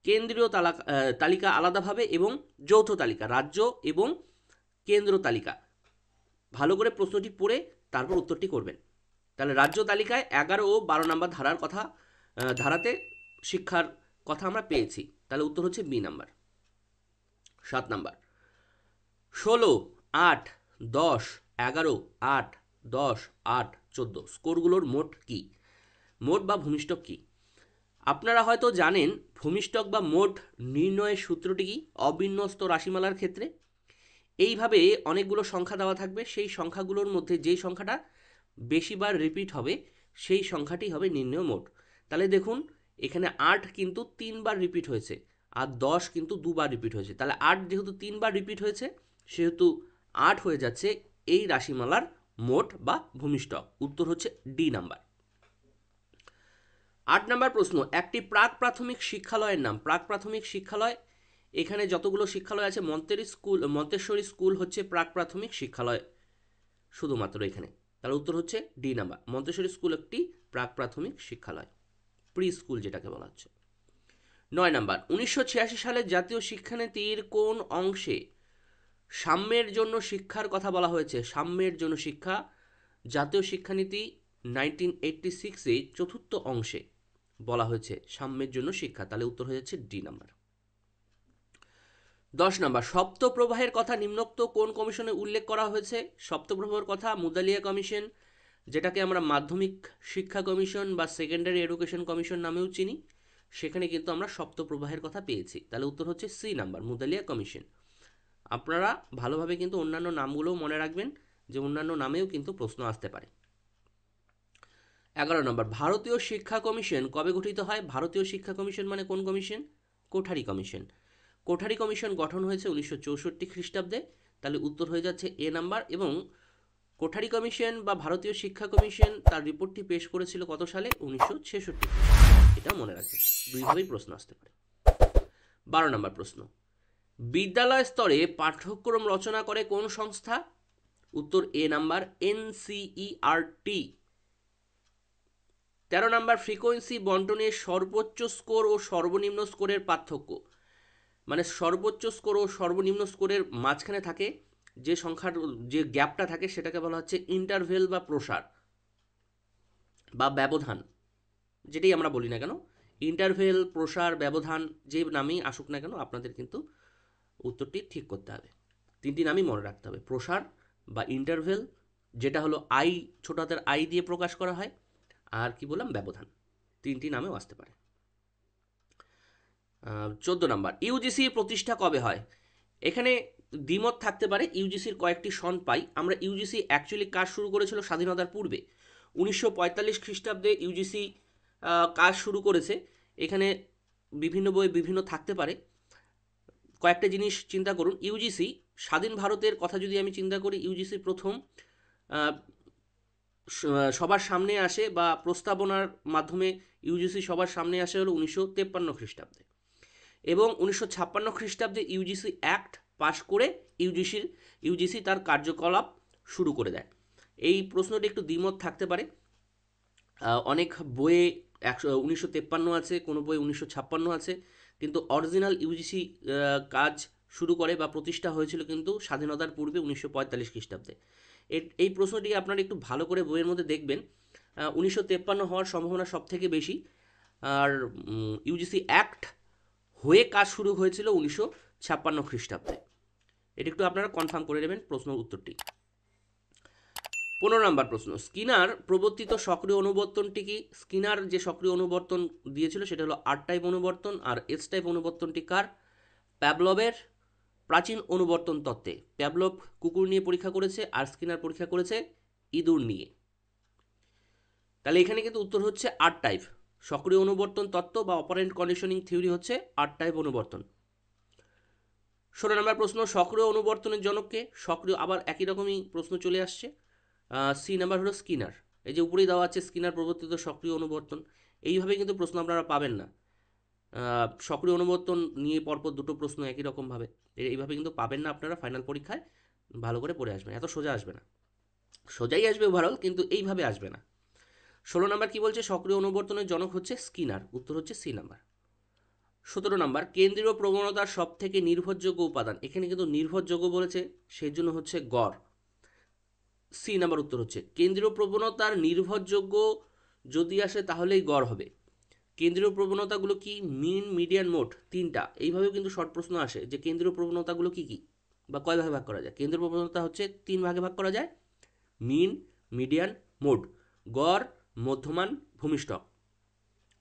কেন্দ্রীয় তালিকা আলাদাভাবে এবং যৌথ তালিকা, রাজ্য এবং কেন্দ্র তালিকা। ভালো করে প্রশ্নটি পড়ে তারপর উত্তরটি করবেন। তাহলে রাজ্য তালিকায় 11 ও 12 নাম্বার ধারার কথা, ধারাতে শিক্ষার কথা আমরা পেয়েছি, তাহলে উত্তর হচ্ছে বি নাম্বার। 7 নাম্বার, 16, 8, 10, 11, 8, 10, 8, 14 স্কোরগুলোর মোট কি? মোট বা ভূমিষ্ঠক কি? আপনারা হয়তো জানেন ভূমিষ্ঠক বা মোট নির্ণয়ের সূত্রটি কি অবিন্যস্ত রাশিমালার ক্ষেত্রে। এইভাবে অনেকগুলো সংখ্যা দেওয়া থাকবে, সেই সংখ্যাগুলোর মধ্যে যেই সংখ্যাটা বেশিবার রিপিট হবে সেই সংখ্যাটি হবে নির্ণয় মোট। তাহলে দেখুন এখানে 8 কিন্তু 3 বার রিপিট হয়েছে আর 10 কিন্তু 2 বার রিপিট হয়েছে, তাহলে 8 যেহেতু 3 বার রিপিট হয়েছে সেহেতু 8 হয়ে যাচ্ছে এই রাশিমালার মোট বা ভূমিষ্ঠক। উত্তর হচ্ছে ডি নাম্বার। 8 নাম্বার প্রশ্ন, একটি প্রাক প্রাথমিক শিক্ষালয়ের নাম। প্রাক প্রাথমিক শিক্ষালয়, এখানে যতগুলো শিক্ষালয় আছে মন্তেশ্বরী স্কুল হচ্ছে প্রাক প্রাথমিক শিক্ষালয় শুধুমাত্র এখানে, তাহলে উত্তর হচ্ছে ডি নাম্বার। মন্তেশ্বরী স্কুল একটি প্রাক প্রাথমিক শিক্ষালয়, প্রি স্কুল যেটাকে বলা হচ্ছে। 9 নাম্বার, 1986 সালের জাতীয় শিক্ষানীতির কোন অংশে সাম্যের জন্য শিক্ষার কথা বলা হয়েছে? সাম্যের জন্য শিক্ষা, জাতীয় শিক্ষানীতি 1986-এ 4th অংশে বলা হয়েছে সাম্যের জন্য শিক্ষা, তাহলে উত্তর হয়ে যাচ্ছে ডি নাম্বার। 10 নাম্বার, সপ্তপ্রবাহের কথা নিম্নোক্ত কোন কমিশনে উল্লেখ করা হয়েছে? সপ্তপ্রবাহের কথা মুদালিয়া কমিশন, যেটাকে আমরা মাধ্যমিক শিক্ষা কমিশন বা সেকেন্ডারি এডুকেশন কমিশন নামেও চিনি, সেখানে কিন্তু আমরা সপ্তপ্রবাহের কথা পেয়েছি, তাহলে উত্তর হচ্ছে সি নাম্বার, মুদালিয়া কমিশন। আপনারা ভালোভাবে কিন্তু অন্যান্য নামগুলোও মনে রাখবেন, যে অন্যান্য নামেও কিন্তু প্রশ্ন আসতে পারে। 11 নম্বর, ভারতীয় শিক্ষা কমিশন কবে গঠিত হয়? ভারতীয় শিক্ষা কমিশন মানে কোন commission? Kothari commission. Kothari commission গঠন হয়েছে 1964 খ্রিস্টাব্দে, তাহলে উত্তর হয়ে যাচ্ছে এ নাম্বার। এবং কোঠারি কমিশন বা ভারতীয় শিক্ষা কমিশন তার রিপোর্টটি পেশ করেছিল কত সালে? 1966। এটা মনে রাখবেন, দুইভাবেই প্রশ্ন আসতে পারে। 12 নম্বর প্রশ্ন, বিদ্যালয় স্তরে পাঠ্যক্রম রচনা করে কোন সংস্থা? উত্তর A number, NCERT। 13 number, frequency বন্টনের সর্বোচ্চ স্কোর ও সর্বনিম্ন স্কোরের পার্থক্য। মানে সর্বোচ্চ স্কোর ও সর্বনিম্ন স্কোরের মাঝখানে থাকে যে সংখ্যার যে গ্যাপটা থাকে সেটাকে বলা হচ্ছে ইন্টারভেল বা প্রসার বা ব্যবধান, যেটাই আমরা বলি না কেন, ইন্টারভেল, প্রসার, ব্যবধান, যে নামেই আসুক না কেন আপনাদের কিন্তু উত্তরটি ঠিক করতে হবে। 3টি নামই মনে রাখতে হবে, প্রসার বা ইন্টারভেল, যেটা হলো আই, ছোট হাতের আই দিয়ে প্রকাশ করা হয়, আর কি বললাম, ব্যবধান। 3টি নামেও আসতে পারে। 14 নাম্বার, ইউজিসির প্রতিষ্ঠা কবে হয়? এখানে দ্বিমত থাকতে পারে, ইউজিসির কয়েকটি সন পাই আমরা। ইউজিসি অ্যাকচুয়ালি কাজ শুরু করেছিল স্বাধীনতার পূর্বে, 1945 খ্রিস্টাব্দে ইউজিসি কাজ শুরু করেছে। এখানে বিভিন্ন বই বিভিন্ন থাকতে পারে, কয়েকটা জিনিস চিন্তা করুন। ইউজিসি স্বাধীন ভারতের কথা যদি আমি চিন্তা করি, ইউজিসি প্রথম সবার সামনে আসে বা প্রস্তাবনার মাধ্যমে ইউজিসি সবার সামনে আসে হলো 1953 খ্রিস্টাব্দে, এবং 1956 খ্রিস্টাব্দে ইউজিসি অ্যাক্ট পাশ করে ইউজিসি তার কার্যকলাপ শুরু করে দেয়। এই প্রশ্নটি একটু দ্বিমত থাকতে পারে, অনেক বইয়ে 1953 আছে, কোনো বই 1956 আছে, কিন্তু অরিজিনাল ইউজিসি কাজ শুরু করে বা প্রতিষ্ঠা হয়েছিল কিন্তু স্বাধীনতার পূর্বে 1945 খ্রিস্টাব্দে। এই প্রশ্নটি আপনারা একটু ভালো করে বইয়ের মধ্যে দেখবেন। 1953 হওয়ার সম্ভাবনা সব থেকে বেশি। আর ইউজিসি অ্যাক্ট হয়ে কাজ শুরু হয়েছিল 1956 খ্রিস্টাব্দে। এটা একটু আপনারা কনফার্ম করে নেবেন প্রশ্ন উত্তরটি। 15 নম্বর প্রশ্ন, স্কিনার প্রবর্তিত সক্রিয় অনুবর্তনটি কি? স্কিনার যে সক্রিয় অনুবর্তন দিয়েছিল সেটা হলো আর টাইপ অনুবর্তন, আর এস টাইপ অনুবর্তনটি কার? প্যাভলভের প্রাচীন অনুবর্তন তত্ত্বে। প্যাভলভ কুকুর নিয়ে পরীক্ষা করেছে আর স্কিনার পরীক্ষা করেছে ইঁদুর নিয়ে। তাহলে এখানে কিন্তু উত্তর হচ্ছে আর টাইপ। সক্রিয় অনুবর্তন তত্ত্ব বা অপারেন্ট কন্ডিশনিং থিওরি হচ্ছে আর টাইপ অনুবর্তন। 16 নম্বর প্রশ্ন, সক্রিয় অনুবর্তনের জনককে? সক্রিয়, আবার একই রকমই প্রশ্ন চলে আসছে। সি নাম্বার হলো স্কিনার। এই যে উপরেই দেওয়া আছে স্কিনার প্রবর্তিত সক্রিয় অনুবর্তন। এইভাবে কিন্তু প্রশ্ন আপনারা পাবেন না। সক্রিয় অনুবর্তন নিয়ে পরপর দুটো প্রশ্ন একই রকমভাবে এইভাবে কিন্তু পাবেন না আপনারা ফাইনাল পরীক্ষায়। ভালো করে পড়ে আসবেন, এত সোজা আসবে না। সোজাই আসবে ওভারঅল, কিন্তু এইভাবে আসবে না। 16 নাম্বার কি বলছে? সক্রিয় অনুবর্তনের জনক হচ্ছে স্কিনার। উত্তর হচ্ছে সি নাম্বার। 17 নাম্বার, কেন্দ্রীয় প্রবণতার সব থেকে নির্ভরযোগ্য উপাদান। এখানে কিন্তু নির্ভরযোগ্য বলেছে, সেই জন্য হচ্ছে গড়। সি নাম্বার উত্তর হচ্ছে কেন্দ্রীয় প্রবণতার নির্ভরযোগ্য যদি আসে তাহলেই গড় হবে। কেন্দ্রীয় প্রবণতাগুলো কি? মিন, মিডিয়ান, মোড, তিনটা। এইভাবেও কিন্তু শর্ট প্রশ্ন আসে যে কেন্দ্রীয় প্রবণতাগুলো কি কি বা কয় ভাগে ভাগ করা যায়। কেন্দ্রীয় প্রবণতা হচ্ছে 3 ভাগে ভাগ করা যায়: মিন, মিডিয়ান, মোড। গড়, মধ্যমান, ভূমিষ্ঠক।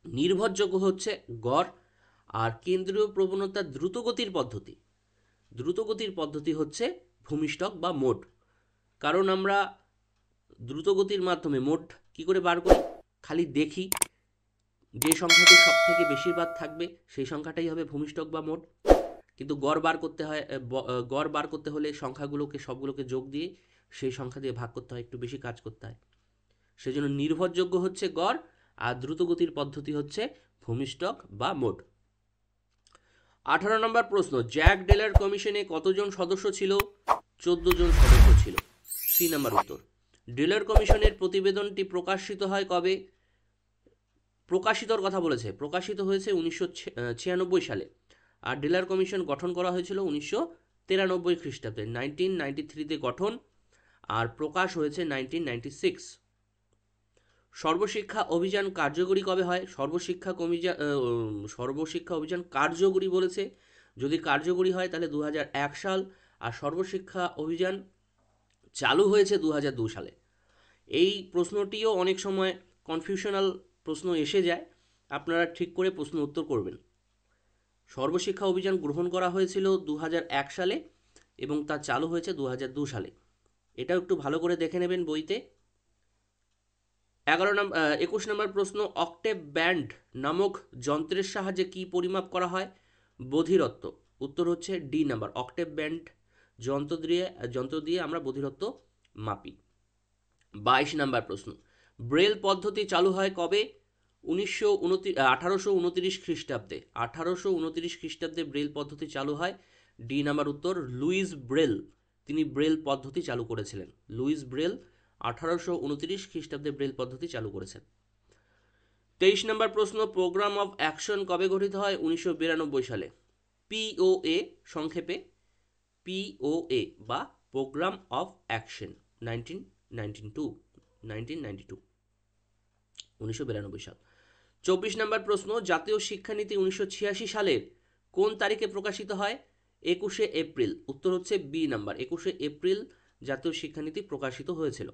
নির্ভরযোগ্য হচ্ছে গড়। আর কেন্দ্রীয় প্রবণতার দ্রুতগতির পদ্ধতি, দ্রুতগতির পদ্ধতি হচ্ছে ভূমিষ্ঠক বা মোড। কারণ আমরা দ্রুতগতির মাধ্যমে মোড কি করে বার করি? খালি দেখি, যে সংখ্যাটি সব থেকে বেশিরভাগ থাকবে সেই সংখ্যাটাই হবে ভূমিষ্ঠক বা মোড। কিন্তু গড় বার করতে হয়, গড় বার করতে হলে সংখ্যাগুলোকে সবগুলোকে যোগ দিয়ে সেই সংখ্যা দিয়ে ভাগ করতে হয়, একটু বেশি কাজ করতে হয়। সেজন্য নির্ভরযোগ্য হচ্ছে গড়, আর দ্রুতগতির পদ্ধতি হচ্ছে ভূমিষ্ঠক বা মোড। 18 নম্বর প্রশ্ন, জ্যাক ডেলার কমিশনে কতজন সদস্য ছিল? 14 জন সদস্য ছিল। সি নাম্বার উত্তর। ডেলার কমিশনের প্রতিবেদনটি প্রকাশিত হয় কবে? প্রকাশিতর কথা বলেছে, প্রকাশিত হয়েছে 1996 সালে। আর ডেলার কমিশন গঠন করা হয়েছিল 1993 খ্রিস্টাব্দে, 1993-তে গঠন, আর প্রকাশ হয়েছে 1996। সর্বশিক্ষা অভিযান কার্যকরী কবে হয়? সর্বশিক্ষা অভিযান কার্যকরী বলেছে, যদি কার্যকরী হয় তাহলে 2001 সাল, আর সর্বশিক্ষা অভিযান চালু হয়েছে 2002 সালে। এই প্রশ্নটিও অনেক সময় কনফিউশনাল প্রশ্ন এসে যায়, আপনারা ঠিক করে প্রশ্ন উত্তর করবেন। সর্বশিক্ষা অভিযান গ্রহণ করা হয়েছিল 2001 সালে এবং তা চালু হয়েছে 2002 সালে। এটাও একটু ভালো করে দেখে নেবেন বইতে। 21 নম্বর প্রশ্ন, অক্টেভ ব্যান্ড নামক যন্ত্রের সাহায্যে কি পরিমাপ করা হয়? বধিরত্ব। উত্তর হচ্ছে ডি নাম্বার। অক্টেভ ব্যান্ড যন্ত্র দিয়ে আমরা বধিরত্ব মাপি। 22 নম্বর প্রশ্ন, ব্রেল পদ্ধতি চালু হয় কবে? 1829 খ্রিস্টাব্দে। 1829 খ্রিস্টাব্দে ব্রেল পদ্ধতি চালু হয়। ডি নাম্বার উত্তর। লুইস ব্রেল তিনি ব্রেল পদ্ধতি চালু করেছিলেন। লুইস ব্রেল 1829 খ্রিস্টাব্দে ব্রেল পদ্ধতি চালু করেছেন। 23 নম্বর প্রশ্ন, প্রোগ্রাম অফ অ্যাকশন কবে গঠিত হয়? 1992 সালে। পিওএ সংক্ষেপে, পিওএ বা প্রোগ্রাম অফ অ্যাকশন 1992 সাল। 24 নম্বর প্রশ্ন, জাতীয় শিক্ষানীতি 1986 সালের কোন তারিখে প্রকাশিত হয়? 21 এপ্রিল। উত্তর হচ্ছে বি নাম্বার। 21 এপ্রিল জাতীয় শিক্ষানীতি প্রকাশিত হয়েছিল।